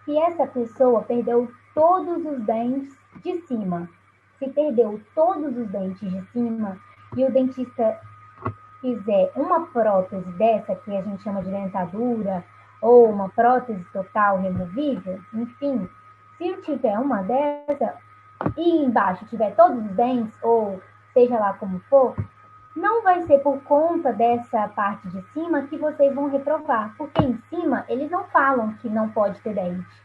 que essa pessoa perdeu todos os dentes de cima. Se perdeu todos os dentes de cima e o dentista fizer uma prótese dessa, que a gente chama de dentadura, ou uma prótese total removível, enfim, se tiver uma dessa e embaixo tiver todos os dentes, ou seja lá como for, não vai ser por conta dessa parte de cima que vocês vão reprovar, porque em cima eles não falam que não pode ter dente,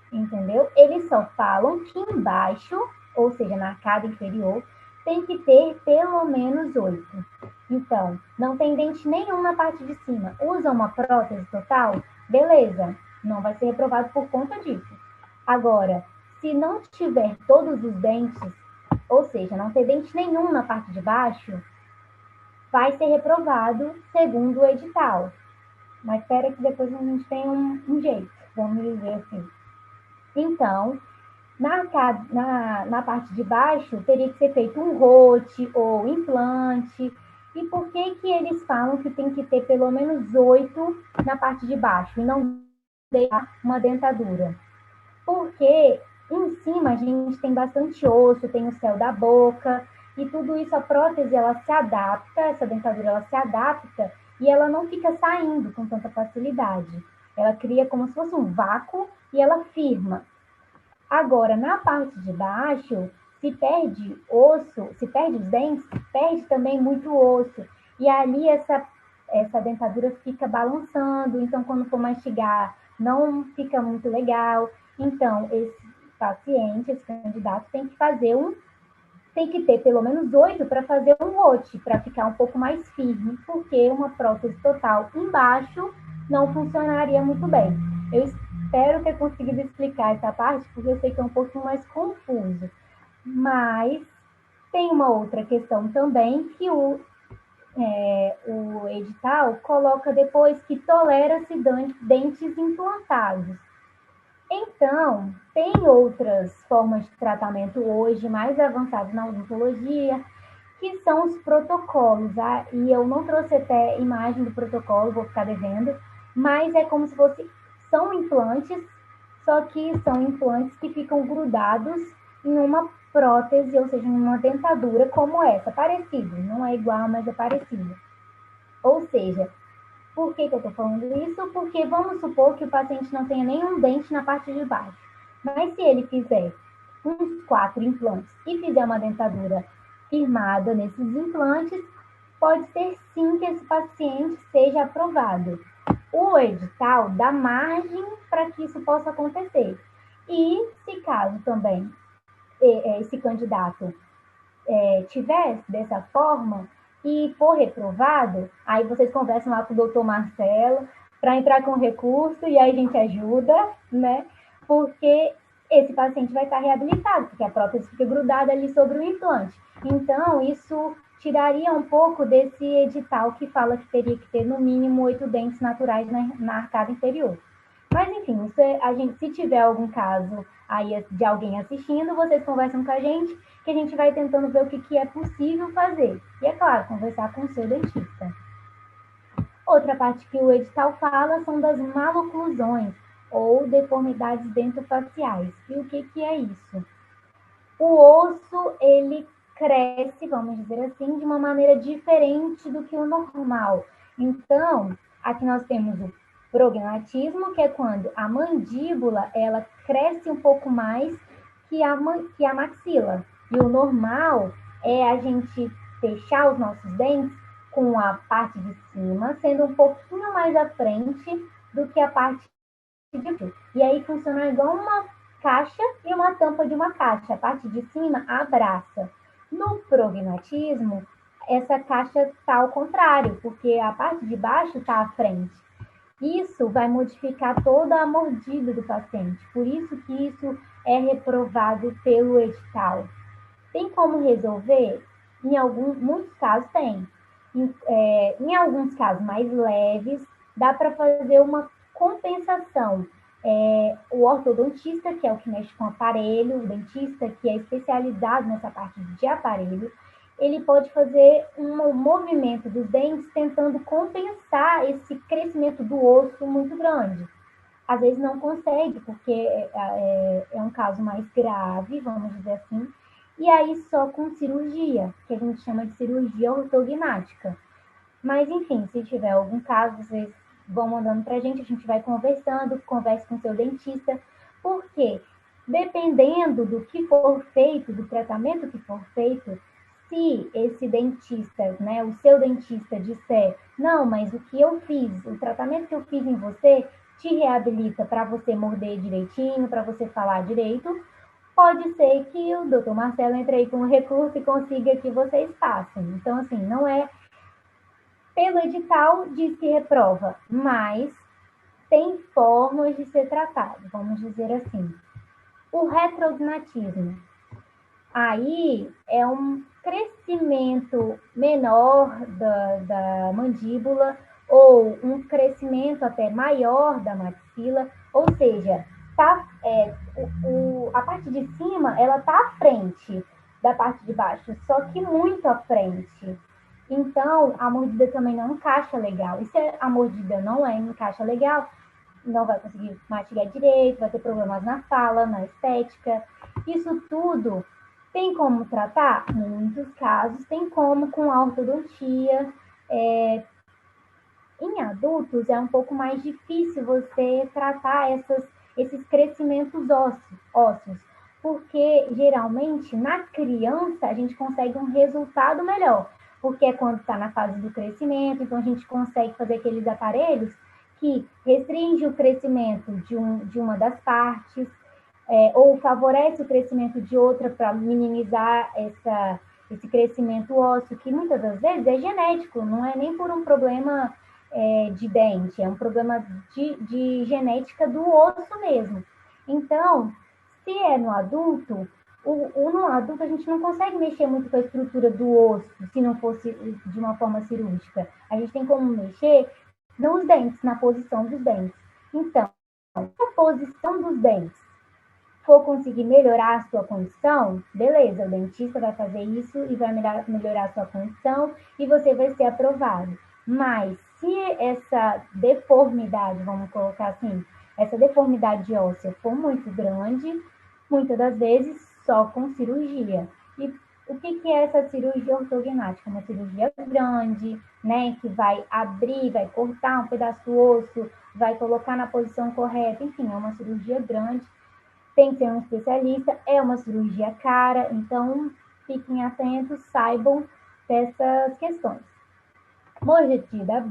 entendeu? Eles só falam que embaixo, ou seja, na arcada inferior, tem que ter pelo menos 8. Então, não tem dente nenhum na parte de cima. Usa uma prótese total? Beleza, não vai ser reprovado por conta disso. Agora, se não tiver todos os dentes, ou seja, não ter dente nenhum na parte de baixo, vai ser reprovado segundo o edital. Mas espera que depois a gente tem um jeito, vamos dizer assim. Então, na parte de baixo, teria que ser feito um rote ou implante. E por que eles falam que tem que ter pelo menos 8 na parte de baixo e não deixar uma dentadura? Porque em cima a gente tem bastante osso, tem o céu da boca, e tudo isso, a prótese, ela se adapta, essa dentadura, ela se adapta, e ela não fica saindo com tanta facilidade. Ela cria como se fosse um vácuo e ela firma. Agora, na parte de baixo, se perde osso, se perde os dentes, perde também muito osso. E ali essa dentadura fica balançando, então quando for mastigar, não fica muito legal. Então, esse paciente, esse candidato, tem que ter pelo menos 8 para fazer um rote, para ficar um pouco mais firme, porque uma prótese total embaixo não funcionaria muito bem. Eu espero ter conseguido explicar essa parte, porque eu sei que é um pouquinho mais confuso. Mas tem uma outra questão também, que o edital coloca depois que tolera-se dentes implantados. Então, tem outras formas de tratamento hoje mais avançadas na odontologia, que são os protocolos. E eu não trouxe até imagem do protocolo, vou ficar devendo, mas é como se são implantes, só que são implantes que ficam grudados em uma prótese, ou seja, em uma dentadura como essa, parecido, não é igual, mas é parecido. Ou seja, por que eu estou falando isso? Porque vamos supor que o paciente não tenha nenhum dente na parte de baixo. Mas se ele fizer uns 4 implantes e fizer uma dentadura firmada nesses implantes, pode ser sim que esse paciente seja aprovado. O edital dá margem para que isso possa acontecer. E se caso também esse candidato tiver dessa forma e for reprovado, aí vocês conversam lá com o doutor Marcelo para entrar com recurso e aí a gente ajuda, né? Porque esse paciente vai estar reabilitado, porque a prótese fica grudada ali sobre o implante. Então, isso tiraria um pouco desse edital que fala que teria que ter no mínimo 8 dentes naturais na arcada inferior. Mas, enfim, se tiver algum caso aí de alguém assistindo, vocês conversam com a gente, que a gente vai tentando ver o que é possível fazer. E, é claro, conversar com o seu dentista. Outra parte que o edital fala são das maloclusões, ou deformidades dentofaciais. E o que é isso? O osso, ele cresce, vamos dizer assim, de uma maneira diferente do que o normal. Então, aqui nós temos o prognatismo, que é quando a mandíbula ela cresce um pouco mais que a maxila. E o normal é a gente fechar os nossos dentes com a parte de cima sendo um pouquinho mais à frente do que a parte de baixo. E aí funciona igual uma caixa e uma tampa de uma caixa. A parte de cima abraça. No prognatismo, essa caixa está ao contrário, porque a parte de baixo está à frente. Isso vai modificar toda a mordida do paciente. Por isso que isso é reprovado pelo edital. Tem como resolver? Muitos casos tem. Em alguns casos mais leves, dá para fazer uma compensação. O ortodontista, que é o que mexe com aparelho, o dentista, que é especializado nessa parte de aparelho, ele pode fazer um movimento dos dentes tentando compensar esse crescimento do osso muito grande. Às vezes não consegue, porque é um caso mais grave, vamos dizer assim, e aí só com cirurgia, que a gente chama de cirurgia ortognática. Mas, enfim, se tiver algum caso, vocês vão mandando para a gente vai conversando, converse com o seu dentista, porque dependendo do que for feito, do tratamento que for feito, se esse dentista, né, o seu dentista disser, não, mas o que eu fiz, o tratamento que eu fiz em você, te reabilita para você morder direitinho, para você falar direito, pode ser que o doutor Marcelo entre aí com um recurso e consiga que vocês passem. Então, assim, não é pelo edital diz que reprova, mas tem formas de ser tratado, vamos dizer assim. O retrognatismo. Aí é um crescimento menor da mandíbula ou um crescimento até maior da maxila, ou seja, a parte de cima ela está à frente da parte de baixo, só que muito à frente. Então, a mordida também não encaixa legal. E se a mordida não encaixa legal, não vai conseguir mastigar direito, vai ter problemas na fala, na estética. Isso tudo tem como tratar? Muitos casos tem como com a ortodontia. Em adultos é um pouco mais difícil você tratar esses crescimentos ósseos, porque geralmente na criança a gente consegue um resultado melhor, porque é quando está na fase do crescimento, então a gente consegue fazer aqueles aparelhos que restringe o crescimento de uma das partes, ou favorece o crescimento de outra para minimizar esse crescimento ósseo, que muitas das vezes é genético, não é nem por um problema de dente, é um problema de genética do osso mesmo. Então, se é no adulto, no adulto a gente não consegue mexer muito com a estrutura do osso, se não fosse de uma forma cirúrgica. A gente tem como mexer nos dentes, na posição dos dentes. Então, a posição dos dentes for conseguir melhorar a sua condição, beleza, o dentista vai fazer isso e vai melhorar a sua condição e você vai ser aprovado. Mas se essa deformidade, vamos colocar assim, essa deformidade óssea for muito grande, muitas das vezes só com cirurgia. E o que é essa cirurgia ortognática? Uma cirurgia grande, né, que vai abrir, vai cortar um pedaço do osso, vai colocar na posição correta, enfim, é uma cirurgia grande. Tem que ser um especialista, é uma cirurgia cara, então fiquem atentos, saibam dessas questões.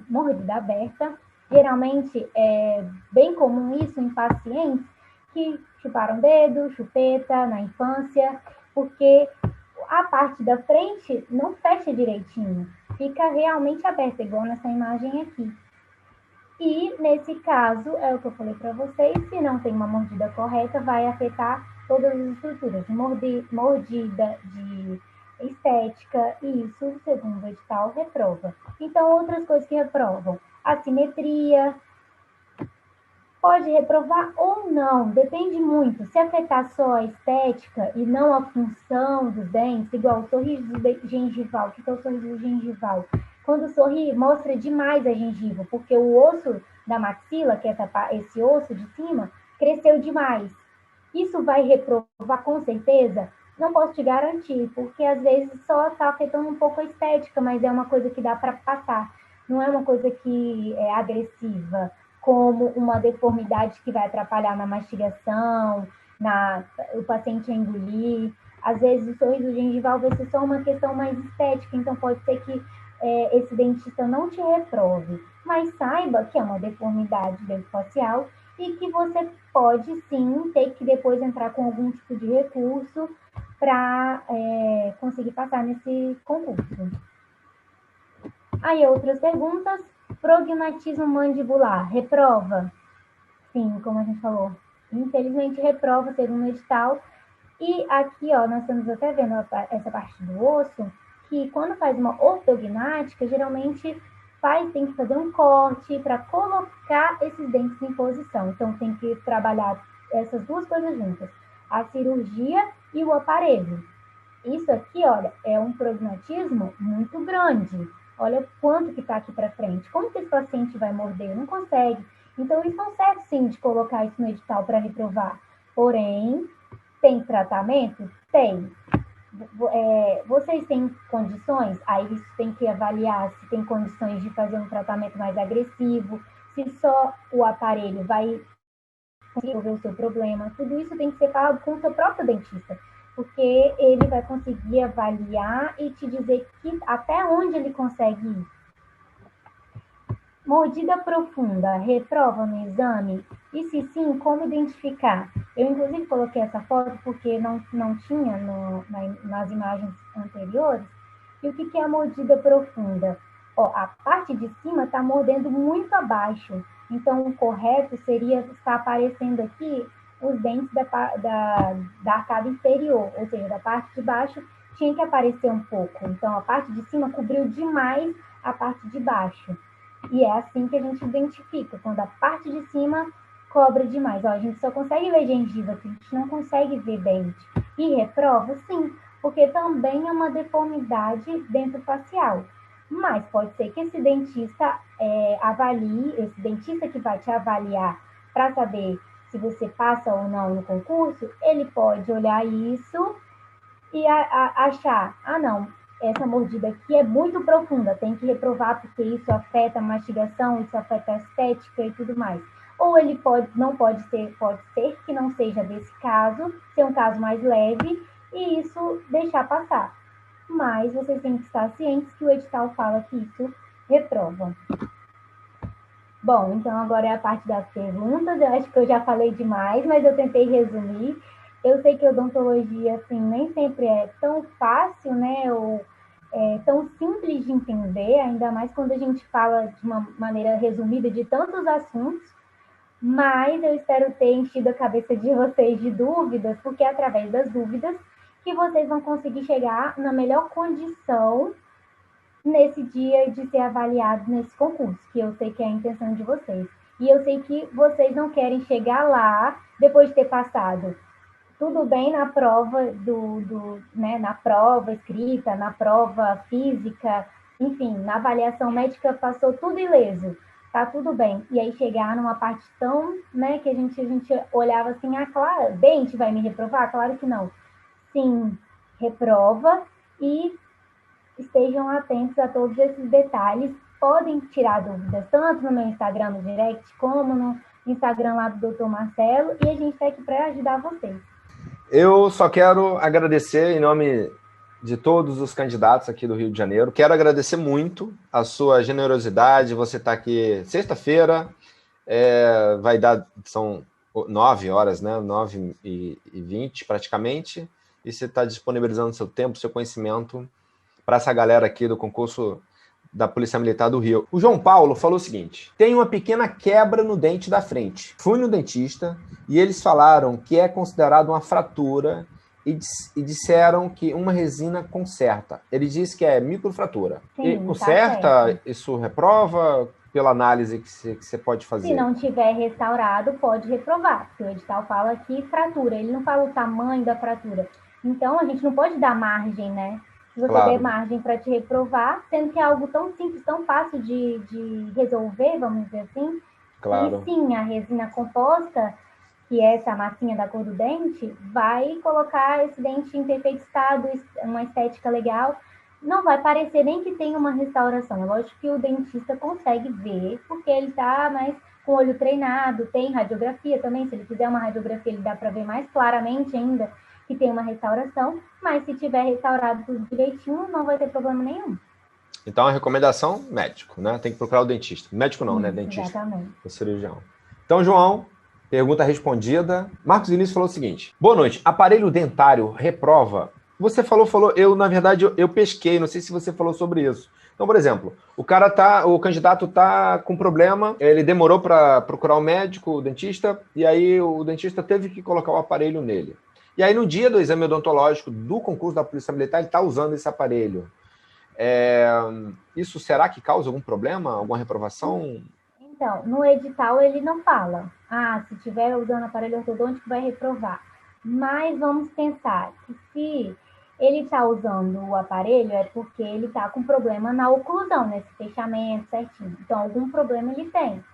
Mordida aberta, geralmente é bem comum isso em pacientes que chuparam dedo, chupeta na infância, porque a parte da frente não fecha direitinho, fica realmente aberta, igual nessa imagem aqui. E, nesse caso, é o que eu falei para vocês, se não tem uma mordida correta, vai afetar todas as estruturas, de mordida, de estética, e isso, segundo o edital, reprova. Então, outras coisas que reprovam, assimetria, pode reprovar ou não, depende muito. Se afetar só a estética e não a função dos dentes, igual o sorriso gengival, o que é o sorriso gengival? Quando sorri, mostra demais a gengiva, porque o osso da maxila, que é esse osso de cima, cresceu demais. Isso vai reprovar com certeza? Não posso te garantir, porque às vezes só está afetando um pouco a estética, mas é uma coisa que dá para passar. Não é uma coisa que é agressiva, como uma deformidade que vai atrapalhar na mastigação, o paciente a engolir. Às vezes o sorriso gengival vai ser só uma questão mais estética, então pode ser que esse dentista não te reprove, mas saiba que é uma deformidade dentofacial e que você pode sim ter que depois entrar com algum tipo de recurso para conseguir passar nesse concurso. Aí outras perguntas. Prognatismo mandibular, reprova? Sim, como a gente falou, infelizmente reprova segundo o edital. E aqui, ó, nós estamos até vendo essa parte do osso, que quando faz uma ortognática, geralmente tem que fazer um corte para colocar esses dentes em posição. Então, tem que trabalhar essas duas coisas juntas, a cirurgia e o aparelho. Isso aqui, olha, é um prognatismo muito grande. Olha quanto que está aqui para frente. Como que esse paciente vai morder? Não consegue. Então, eles estão certos, sim, de colocar isso no edital para reprovar. Porém, tem tratamento? Tem. Vocês têm condições? Aí isso tem que avaliar se tem condições de fazer um tratamento mais agressivo, se só o aparelho vai resolver o seu problema. Tudo isso tem que ser falado com o seu próprio dentista, porque ele vai conseguir avaliar e te dizer até onde ele consegue ir. Mordida profunda, reprova no exame? E se sim, como identificar? Eu, inclusive, coloquei essa foto porque não tinha nas imagens anteriores. E o que é a mordida profunda? Ó, a parte de cima está mordendo muito abaixo. Então, o correto seria estar aparecendo aqui os dentes da arcada inferior, ou seja, da parte de baixo tinha que aparecer um pouco. Então, a parte de cima cobriu demais a parte de baixo. E é assim que a gente identifica, quando a parte de cima cobre demais. Ó, a gente só consegue ver gengiva, a gente não consegue ver dente. E reprova, sim, porque também é uma deformidade dentofacial. Mas pode ser que esse dentista avalie, esse dentista que vai te avaliar para saber se você passa ou não no concurso, ele pode olhar isso e achar, não, essa mordida aqui é muito profunda, tem que reprovar porque isso afeta a mastigação, isso afeta a estética e tudo mais. Ou ele não pode ser que não seja desse caso, ser um caso mais leve e isso deixar passar. Mas vocês têm que estar cientes que o edital fala que isso reprova. Bom, então agora é a parte das perguntas. Eu acho que eu já falei demais, mas eu tentei resumir. Eu sei que a odontologia, assim, nem sempre é tão fácil, né? Ou tão simples de entender, ainda mais quando a gente fala de uma maneira resumida de tantos assuntos. Mas eu espero ter enchido a cabeça de vocês de dúvidas, porque é através das dúvidas que vocês vão conseguir chegar na melhor condição nesse dia de ser avaliado nesse concurso, que eu sei que é a intenção de vocês. E eu sei que vocês não querem chegar lá depois de ter passado tudo bem na prova né, na prova escrita, na prova física, enfim, na avaliação médica passou tudo ileso, tá tudo bem. E aí chegar numa parte tão, né, que a gente olhava assim, claro, dente vai me reprovar? Claro que não. Sim, reprova e estejam atentos a todos esses detalhes. Podem tirar dúvidas, tanto no meu Instagram, no direct, como no Instagram lá do Dr. Marcelo, e a gente está aqui para ajudar vocês. Eu só quero agradecer em nome de todos os candidatos aqui do Rio de Janeiro. Quero agradecer muito a sua generosidade. Você está aqui sexta-feira, vai dar, são 9 horas, né? 9h20 praticamente, e você está disponibilizando seu tempo, seu conhecimento para essa galera aqui do concurso da Polícia Militar do Rio. O João Paulo falou o seguinte: tem uma pequena quebra no dente da frente. Fui no dentista e eles falaram que é considerado uma fratura e disseram que uma resina conserta. Ele disse que é microfratura. Sim, e conserta? Tá, isso reprova pela análise que você pode fazer? Se não tiver restaurado, pode reprovar, porque o edital fala que fratura, ele não fala o tamanho da fratura. Então, a gente não pode dar margem, né? Se você der margem para te reprovar, sendo que é algo tão simples, tão fácil de resolver, vamos dizer assim. Claro. E sim, a resina composta, que é essa massinha da cor do dente, vai colocar esse dente em perfeito estado, uma estética legal. Não vai parecer nem que tem uma restauração. É lógico que o dentista consegue ver, porque ele está mais com o olho treinado, tem radiografia também. Se ele fizer uma radiografia, ele dá para ver mais claramente ainda que tem uma restauração, mas se tiver restaurado tudo direitinho, não vai ter problema nenhum. Então, a recomendação, médico, né? Tem que procurar o dentista. Médico não, né? Dentista. Exatamente. O cirurgião. Então, João, pergunta respondida. Marcos Vinícius falou o seguinte: boa noite, aparelho dentário reprova? Você falou, na verdade, eu pesquei, não sei se você falou sobre isso. Então, por exemplo, o candidato tá com problema, ele demorou para procurar o médico, o dentista, e aí o dentista teve que colocar o aparelho nele. E aí, no dia do exame odontológico do concurso da Polícia Militar, ele está usando esse aparelho. Isso será que causa algum problema, alguma reprovação? Então, no edital ele não fala, se estiver usando aparelho ortodôntico vai reprovar. Mas vamos pensar que se ele está usando o aparelho é porque ele está com problema na oclusão, nesse fechamento certinho. Então, algum problema ele tem.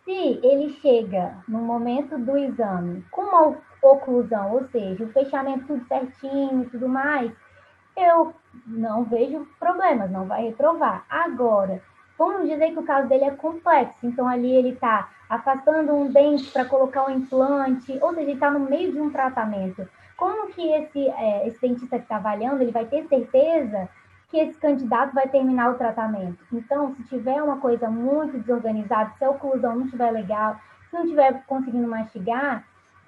Se ele chega no momento do exame com uma oclusão, ou seja, o fechamento tudo certinho e tudo mais, eu não vejo problemas, não vai reprovar. Agora, vamos dizer que o caso dele é complexo, então ali ele está afastando um dente para colocar um implante, ou seja, ele está no meio de um tratamento. Como que esse dentista que está avaliando, ele vai ter certeza que esse candidato vai terminar o tratamento? Então, se tiver uma coisa muito desorganizada, se a oclusão não estiver legal, se não estiver conseguindo mastigar,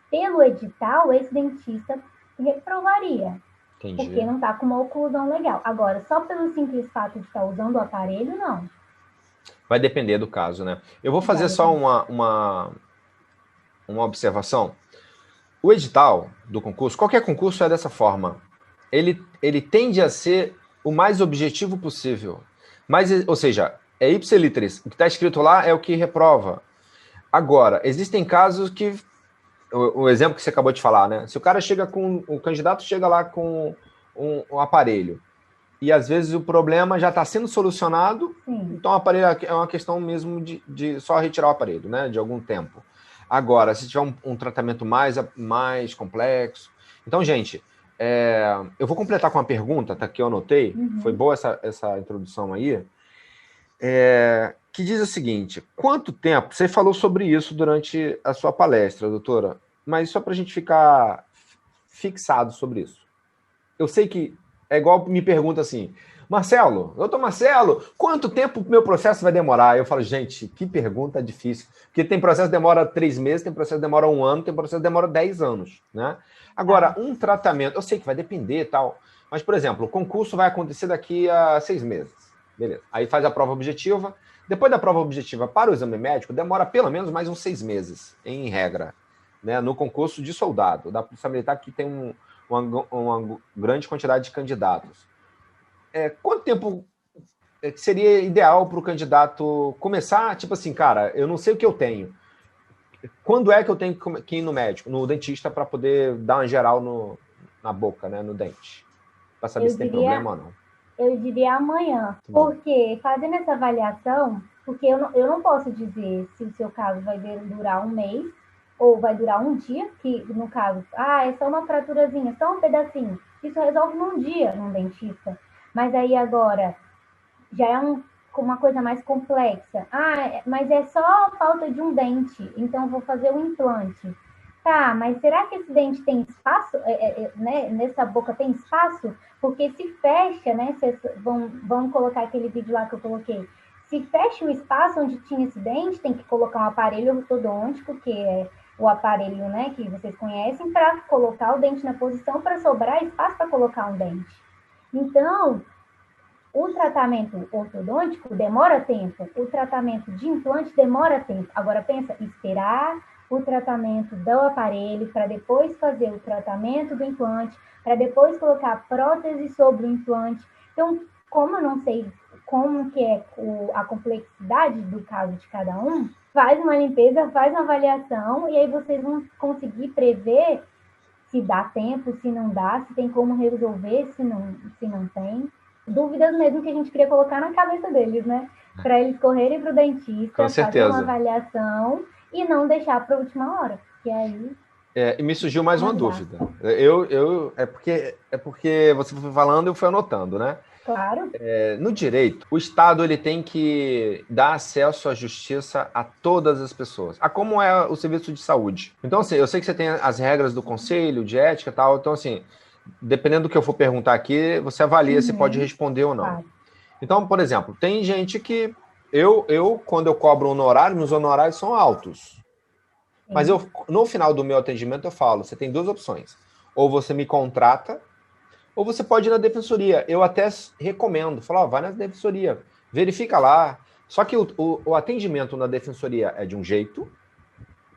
pelo edital, esse dentista reprovaria. Entendi. Porque não está com uma oclusão legal. Agora, só pelo simples fato de estar usando o aparelho, não. Vai depender do caso, né? Eu vou fazer só uma observação. O edital do concurso, qualquer concurso é dessa forma. Ele tende a ser o mais objetivo possível. Mas, ou seja, é ipsiliteris. O que está escrito lá é o que reprova. Agora, existem casos que... O exemplo que você acabou de falar, né? Se o cara chega com... O candidato chega lá com um aparelho e, às vezes, o problema já está sendo solucionado, então o aparelho é uma questão mesmo de só retirar o aparelho, né? De algum tempo. Agora, se tiver um tratamento mais complexo... Então, gente, eu vou completar com uma pergunta, tá, que eu anotei. Foi boa essa introdução aí. Que diz o seguinte: quanto tempo... Você falou sobre isso durante a sua palestra, doutora, mas só para a gente ficar fixado sobre isso. Eu sei que é igual me pergunta assim, doutor Marcelo, quanto tempo o meu processo vai demorar? Eu falo, gente, que pergunta difícil. Porque tem processo que demora 3 meses, tem processo que demora 1 ano, tem processo que demora 10 anos, né? Agora, um tratamento, eu sei que vai depender e tal, mas, por exemplo, o concurso vai acontecer daqui a 6 meses. Beleza. Aí faz a prova objetiva. Depois da prova objetiva para o exame médico, demora pelo menos mais uns 6 meses, em regra, né? No concurso de soldado, da Polícia Militar, que tem uma grande quantidade de candidatos. Quanto tempo seria ideal para o candidato começar? Tipo assim, cara, eu não sei o que eu tenho. Quando é que eu tenho que ir no médico, no dentista, para poder dar uma geral na boca, né, no dente? Para saber se tem problema ou não. Eu diria amanhã, porque fazendo essa avaliação, porque eu não posso dizer se o seu caso vai durar 1 mês ou vai durar 1 dia, que no caso, é só uma fraturazinha, só um pedacinho. Isso resolve num dia num dentista. Mas aí agora já é uma coisa mais complexa. Mas é só falta de um dente, então vou fazer um implante. Tá, mas será que esse dente tem espaço? Né? Nessa boca tem espaço? Porque se fecha, né? Vamos colocar aquele vídeo lá que eu coloquei. Se fecha o espaço onde tinha esse dente, tem que colocar um aparelho ortodôntico, que é o aparelho, né, que vocês conhecem, para colocar o dente na posição para sobrar espaço para colocar um dente. Então, o tratamento ortodôntico demora tempo, o tratamento de implante demora tempo. Agora pensa, esperar o tratamento do aparelho para depois fazer o tratamento do implante, para depois colocar a prótese sobre o implante. Então, como eu não sei como que é a complexidade do caso de cada um, faz uma limpeza, faz uma avaliação e aí vocês vão conseguir prever se dá tempo, se não dá, se tem como resolver, se não tem. Dúvidas mesmo que a gente queria colocar na cabeça deles, né? Para eles correrem para o dentista, fazer uma avaliação e não deixar para a última hora. Que aí... E me surgiu mais uma dúvida. É porque você foi falando e eu fui anotando, né? Claro. No direito, o Estado ele tem que dar acesso à justiça a todas as pessoas, a como é o serviço de saúde. Então, assim, eu sei que você tem as regras do conselho, de ética e tal, então, assim, dependendo do que eu for perguntar aqui, você avalia se pode responder ou não. Claro. Então, por exemplo, tem gente que quando eu cobro um honorário, meus honorários são altos. Mas no final do meu atendimento, eu falo, você tem 2 opções. Ou você me contrata, ou você pode ir na defensoria. Eu até recomendo, vai na defensoria, verifica lá. Só que o atendimento na defensoria é de um jeito,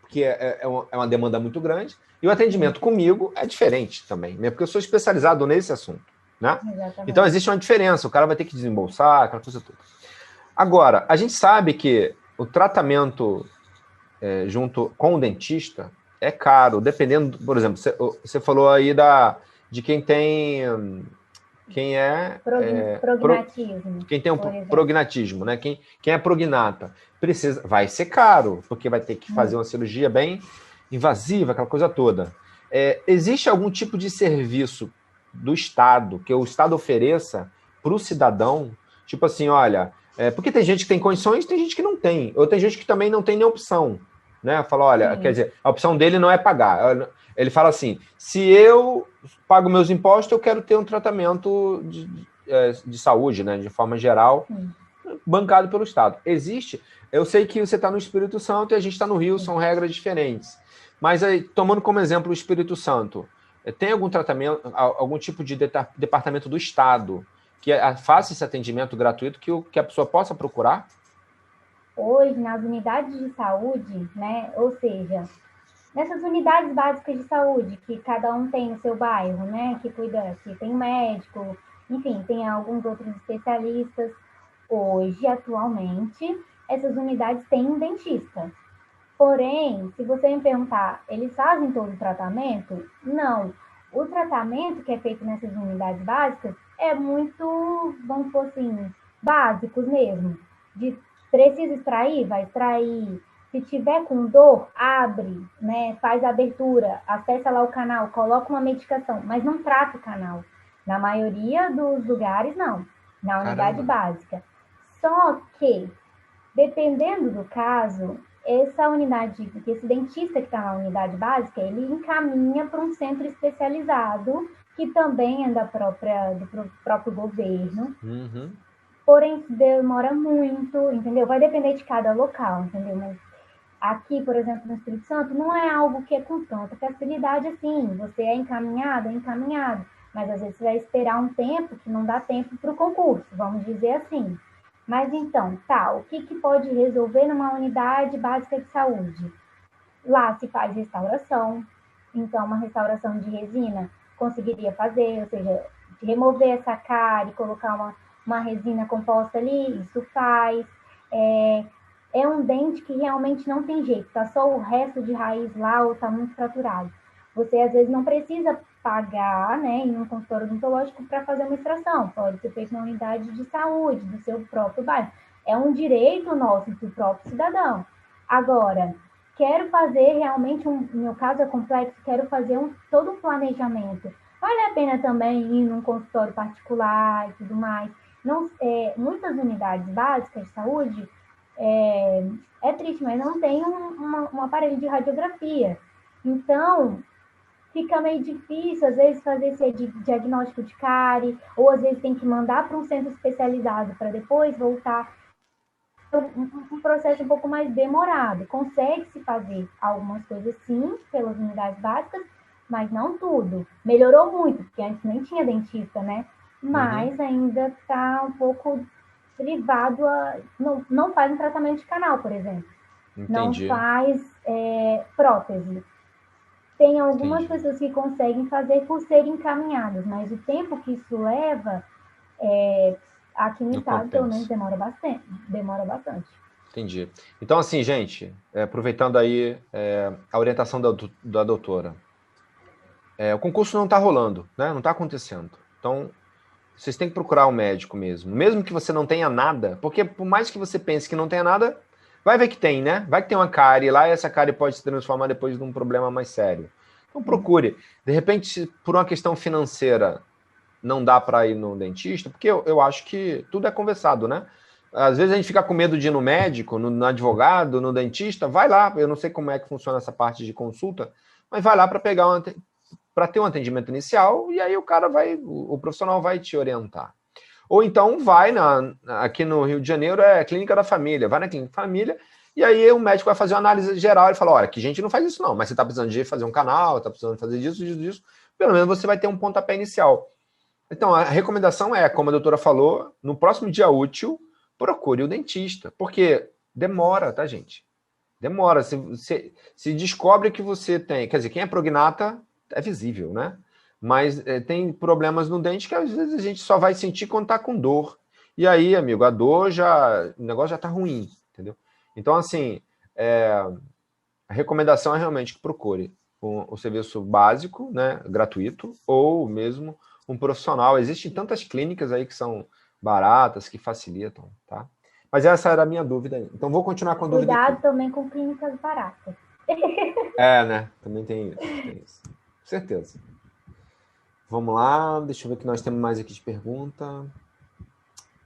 que é uma demanda muito grande, e o atendimento comigo é diferente também, né? Porque eu sou especializado nesse assunto, né? Então existe uma diferença, o cara vai ter que desembolsar, aquela coisa toda. Agora, a gente sabe que o tratamento junto com o dentista é caro, dependendo, por exemplo, você falou aí de quem tem... Quem é... prognatismo. Quem tem um prognatismo, né? Quem é prognata, vai ser caro, porque vai ter que fazer uma cirurgia bem invasiva, aquela coisa toda. Existe algum tipo de serviço do Estado, que o Estado ofereça para o cidadão? Tipo assim, olha... porque tem gente que tem condições, tem gente que não tem. Ou tem gente que também não tem nem opção. Né? Fala, olha, quer dizer, a opção dele não é pagar. Ele fala assim, se eu pago meus impostos, eu quero ter um tratamento de saúde, né, de forma geral, bancado pelo Estado. Existe. Eu sei que você está no Espírito Santo e a gente está no Rio, são regras diferentes. Mas aí, tomando como exemplo o Espírito Santo, tem algum tratamento, algum tipo de departamento do Estado que faça esse atendimento gratuito que a pessoa possa procurar? Hoje, nas unidades de saúde, né, ou seja, nessas unidades básicas de saúde, que cada um tem no seu bairro, né, que cuida, que tem médico, enfim, tem alguns outros especialistas. Hoje, atualmente, essas unidades têm um dentista. Porém, se você me perguntar, eles fazem todo o tratamento? Não. O tratamento que é feito nessas unidades básicas é muito, vamos supor assim, básicos mesmo. De precisa extrair, vai extrair. Se tiver com dor, abre, né? Faz a abertura, acessa lá o canal, coloca uma medicação, mas não trata o canal. Na maioria dos lugares, não. Na unidade Caramba. básica. Só que, dependendo do caso, essa unidade, esse dentista que está na unidade básica, ele encaminha para um centro especializado, que também é do próprio governo, Uhum. porém demora muito, entendeu? Vai depender de cada local, entendeu? Mas aqui, por exemplo, no Espírito Santo, não é algo que é com tanta facilidade assim. Você é encaminhado, mas às vezes você vai esperar um tempo que não dá tempo para o concurso, vamos dizer assim. Mas então, tá, o que pode resolver numa unidade básica de saúde? Lá se faz restauração, então uma restauração de resina conseguiria fazer, ou seja, remover essa cárie, colocar uma resina composta ali, isso faz. É, é um dente que realmente não tem jeito, tá só o resto de raiz lá ou tá muito fraturado. Você às vezes não precisa pagar, né, em um consultório odontológico para fazer uma extração, pode ser feito na unidade de saúde do seu próprio bairro. É um direito nosso do próprio cidadão. Agora, quero fazer realmente meu caso é complexo, quero fazer todo um planejamento. Vale a pena também ir num consultório particular e tudo mais. Não, muitas unidades básicas de saúde, é triste, mas não tem um aparelho de radiografia. Então, fica meio difícil, às vezes, fazer esse diagnóstico de cárie, ou às vezes tem que mandar para um centro especializado para depois voltar. Um processo um pouco mais demorado. Consegue-se fazer algumas coisas, sim, pelas unidades básicas, mas não tudo. Melhorou muito, porque antes nem tinha dentista, né? Uhum. Mas ainda está um pouco privado. Não faz um tratamento de canal, por exemplo. Não Entendi, faz prótese. Tem algumas entendi. pessoas que conseguem fazer por serem encaminhadas, mas o tempo que isso leva, aqui no Não estado, pelo menos, compensa. demora bastante. Demora bastante. Entendi. Então, assim, gente, aproveitando aí a orientação da doutora, o concurso não está rolando, né? Não está acontecendo. Então, vocês têm que procurar um médico mesmo. Mesmo que você não tenha nada, porque por mais que você pense que não tenha nada, vai ver que tem, né? Vai que tem uma cárie lá e essa cárie pode se transformar depois num problema mais sério. Então procure. De repente, se por uma questão financeira não dá para ir no dentista, porque eu acho que tudo é conversado, né? Às vezes a gente fica com medo de ir no médico, no advogado, no dentista, vai lá. Eu não sei como é que funciona essa parte de consulta, mas vai lá para pegar para ter um atendimento inicial e aí o cara vai, o profissional vai te orientar. Ou então vai aqui no Rio de Janeiro é a Clínica da Família, vai na Clínica da Família e aí o médico vai fazer uma análise geral e fala, olha, que a gente não faz isso não, mas você está precisando de fazer um canal, está precisando fazer disso, pelo menos você vai ter um pontapé inicial. Então, a recomendação é, como a doutora falou, no próximo dia útil, procure o dentista, porque demora, tá, gente? Demora. Se descobre que você tem. Quer dizer, quem é prognata é visível, né? Mas tem problemas no dente que às vezes a gente só vai sentir quando tá com dor. E aí, amigo, a dor já. O negócio já tá ruim, entendeu? Então, assim, a recomendação é realmente que procure o serviço básico, né, gratuito, ou mesmo um profissional. Existem tantas clínicas aí que são baratas, que facilitam, tá? Mas essa era a minha dúvida. Então, vou continuar com a dúvida aqui. Cuidado também com clínicas baratas. Né? Também tem isso, tem isso. Com certeza. Vamos lá, deixa eu ver o que nós temos mais aqui de pergunta.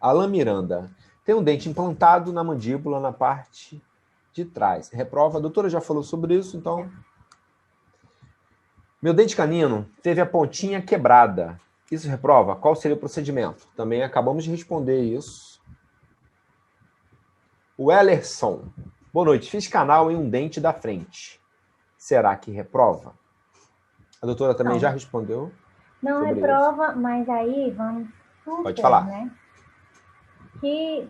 Alan Miranda. Tem um dente implantado na mandíbula, na parte de trás. Reprova. A doutora já falou sobre isso, então. Meu dente canino teve a pontinha quebrada. Isso reprova? Qual seria o procedimento? Também acabamos de responder isso. O Ellerson. Boa noite. Fiz canal em um dente da frente. será que reprova? A doutora também Não. já respondeu. Não reprova, mas aí vamos supor, pode falar, né? Que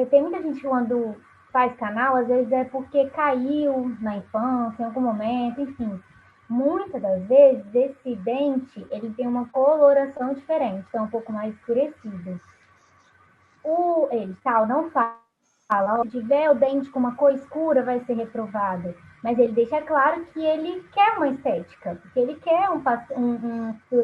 tem muita gente quando faz canal, às vezes é porque caiu na infância, em algum momento, enfim. Muitas das vezes, esse dente, ele tem uma coloração diferente, então um pouco mais escurecido. O edital não fala, se tiver o dente com uma cor escura, vai ser reprovado. Mas ele deixa claro que ele quer uma estética, porque ele quer um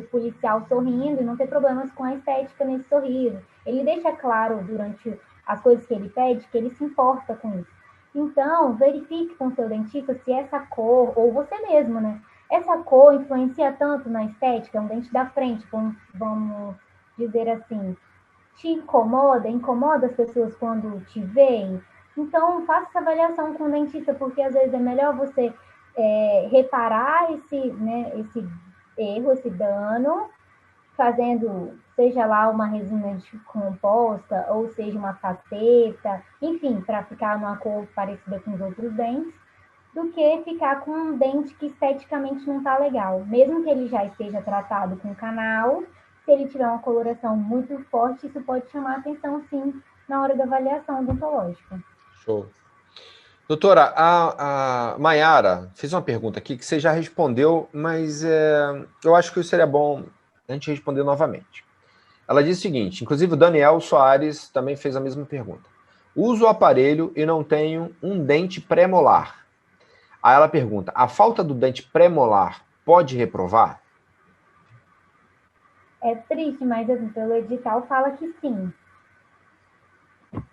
policial sorrindo e não ter problemas com a estética nesse sorriso. Ele deixa claro durante as coisas que ele pede que ele se importa com isso. Então, verifique com o seu dentista se essa cor, ou você mesmo, né? Essa cor influencia tanto na estética, um dente da frente, vamos dizer assim, te incomoda as pessoas quando te veem. Então, faça essa avaliação com o dentista, porque às vezes é melhor você reparar esse erro, esse dano, fazendo, seja lá uma resina composta, ou seja uma faceta, enfim, para ficar numa cor parecida com os outros dentes, do que ficar com um dente que esteticamente não está legal. Mesmo que ele já esteja tratado com canal, se ele tiver uma coloração muito forte, isso pode chamar atenção, sim, na hora da avaliação odontológica. Show. Doutora, a Mayara fez uma pergunta aqui que você já respondeu, mas eu acho que seria bom a gente responder novamente. Ela diz o seguinte, inclusive o Daniel Soares também fez a mesma pergunta. Uso o aparelho e não tenho um dente pré-molar. Aí ela pergunta, a falta do dente pré-molar pode reprovar? É triste, mas assim, pelo edital fala que sim.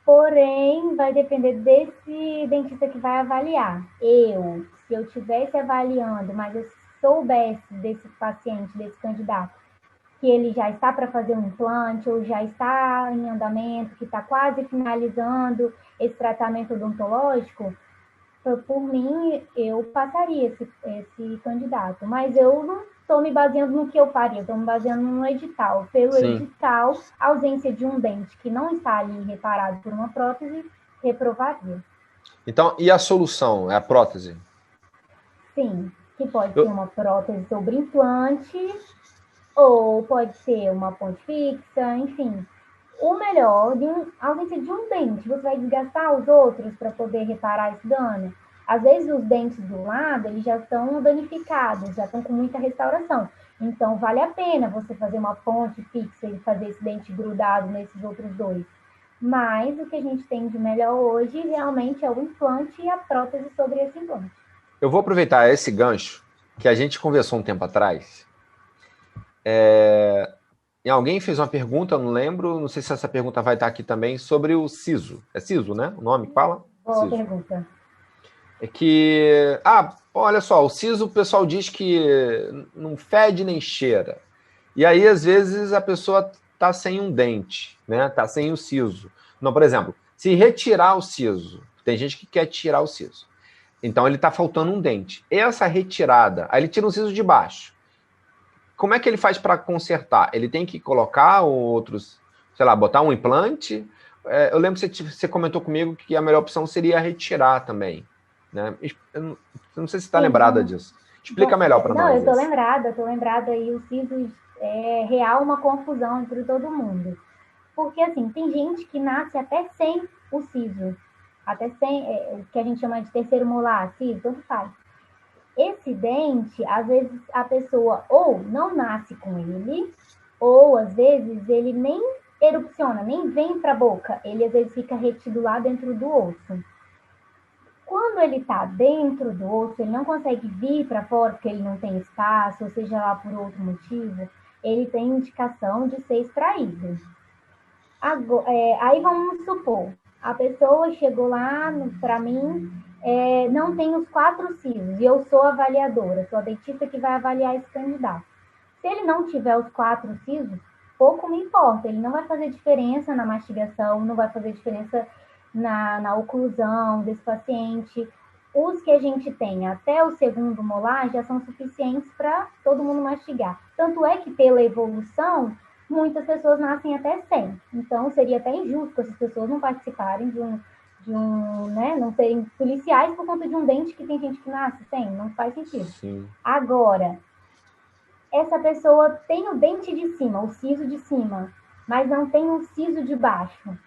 Porém, vai depender desse dentista que vai avaliar. Se eu estivesse avaliando, mas eu soubesse desse paciente, desse candidato, que ele já está para fazer um implante ou já está em andamento, que está quase finalizando esse tratamento odontológico, por mim, eu passaria esse candidato. Mas eu não estou me baseando no que eu faria, estou me baseando no edital. Pelo edital, a ausência de um dente que não está ali reparado por uma prótese, reprovaria. Então, e a solução? É a prótese? Sim, que pode ser uma prótese sobre implante, ou pode ser uma ponte fixa, enfim. O melhor, a ausência de um dente, você vai desgastar os outros para poder reparar esse dano? Às vezes os dentes do lado, eles já estão danificados, já estão com muita restauração. Então, vale a pena você fazer uma ponte fixa e fazer esse dente grudado nesses outros dois. Mas o que a gente tem de melhor hoje realmente é o implante e a prótese sobre esse implante. Eu vou aproveitar esse gancho que a gente conversou um tempo atrás. E alguém fez uma pergunta, eu não lembro, não sei se essa pergunta vai estar aqui também, sobre o siso. É siso, né? O nome que fala? Boa siso. Pergunta. É que... olha só, o siso o pessoal diz que não fede nem cheira. E aí, às vezes, a pessoa está sem um dente, né? Está sem o siso. Não, por exemplo, se retirar o siso, tem gente que quer tirar o siso. Então, ele está faltando um dente. Essa retirada, aí ele tira um siso de baixo. Como é que ele faz para consertar? Ele tem que colocar outros, sei lá, botar um implante? Eu lembro que você comentou comigo que a melhor opção seria retirar também. Né? Eu não sei se você está lembrada disso. Explica melhor para nós. Não, eu estou lembrada e o siso é real uma confusão entre todo mundo. Porque, assim, tem gente que nasce até sem o siso. Até sem, o que a gente chama de terceiro molar, siso, tanto faz. Esse dente, às vezes, a pessoa ou não nasce com ele, ou, às vezes, ele nem erupciona, nem vem para a boca. Ele, às vezes, fica retido lá dentro do osso. Quando ele está dentro do osso, ele não consegue vir para fora porque ele não tem espaço, ou seja lá por outro motivo, ele tem indicação de ser extraído. Aí vamos supor, a pessoa chegou lá para mim, não tem os 4 sisos, e eu sou avaliadora, sou a dentista que vai avaliar esse candidato. Se ele não tiver os 4 sisos, pouco me importa, ele não vai fazer diferença na mastigação, não vai fazer diferença na oclusão desse paciente. Os que a gente tem até o segundo molar já são suficientes para todo mundo mastigar. Tanto é que, pela evolução, muitas pessoas nascem até 100. Então, seria até injusto essas pessoas não participarem de né, não serem policiais por conta de um dente que tem gente que nasce sem, não faz sentido. Sim. Agora, essa pessoa tem o dente de cima, o siso de cima, mas não tem o siso de baixo.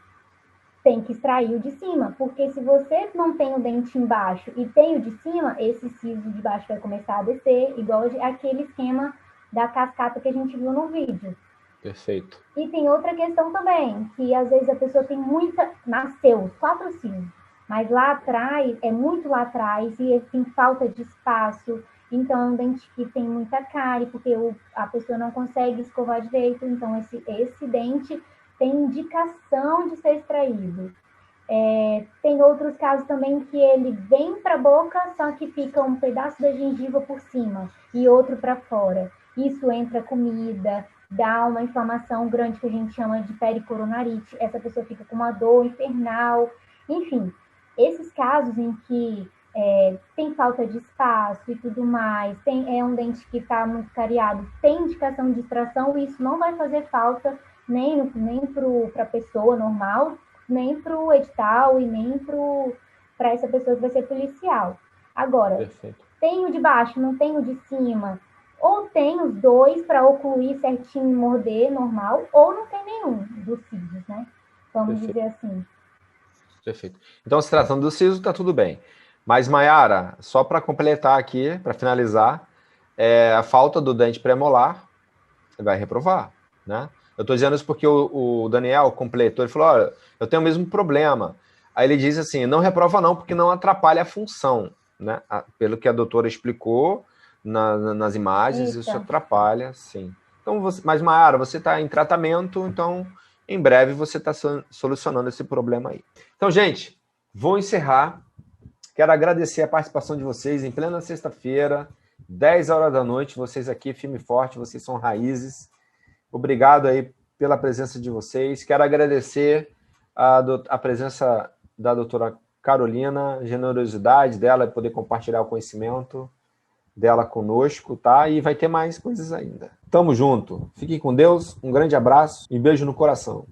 Tem que extrair o de cima, porque se você não tem o dente embaixo e tem o de cima, esse siso de baixo vai começar a descer, igual aquele esquema da cascata que a gente viu no vídeo. Perfeito. E tem outra questão também, que às vezes a pessoa tem nasceu os 4 sisos, mas lá atrás, é muito lá atrás, e tem falta de espaço, então é um dente que tem muita cárie, porque a pessoa não consegue escovar direito, então esse dente tem indicação de ser extraído. Tem outros casos também que ele vem para a boca, só que fica um pedaço da gengiva por cima e outro para fora. Isso entra comida, dá uma inflamação grande que a gente chama de pericoronarite. Essa pessoa fica com uma dor infernal. Enfim, esses casos em que tem falta de espaço e tudo mais, é um dente que está muito cariado, tem indicação de extração, e isso não vai fazer falta nem para a pessoa normal, nem para o edital e nem para essa pessoa que vai ser policial. Agora, Perfeito. tem o de baixo, não tem o de cima, ou tem os dois para ocluir certinho e morder normal, ou não tem nenhum dos sisos, né? Vamos dizer assim. Perfeito. Então, se tratando do siso, tá tudo bem. Mas, Mayara, só para completar aqui, para finalizar, a falta do dente premolar vai reprovar, né? Eu estou dizendo isso porque o Daniel completou, ele falou, olha, eu tenho o mesmo problema. Aí ele diz assim, não reprova não, porque não atrapalha a função, né? Pelo que a doutora explicou nas imagens, isso atrapalha, sim. Então, mas, Mayara, você está em tratamento, então, em breve, você está solucionando esse problema aí. Então, gente, vou encerrar. Quero agradecer a participação de vocês em plena sexta-feira, 10 horas da noite, vocês aqui, firme e forte, vocês são raízes. Obrigado aí pela presença de vocês. Quero agradecer a presença da doutora Carolina, a generosidade dela de poder compartilhar o conhecimento dela conosco, tá? E vai ter mais coisas ainda. Tamo junto. Fiquem com Deus, um grande abraço e beijo no coração.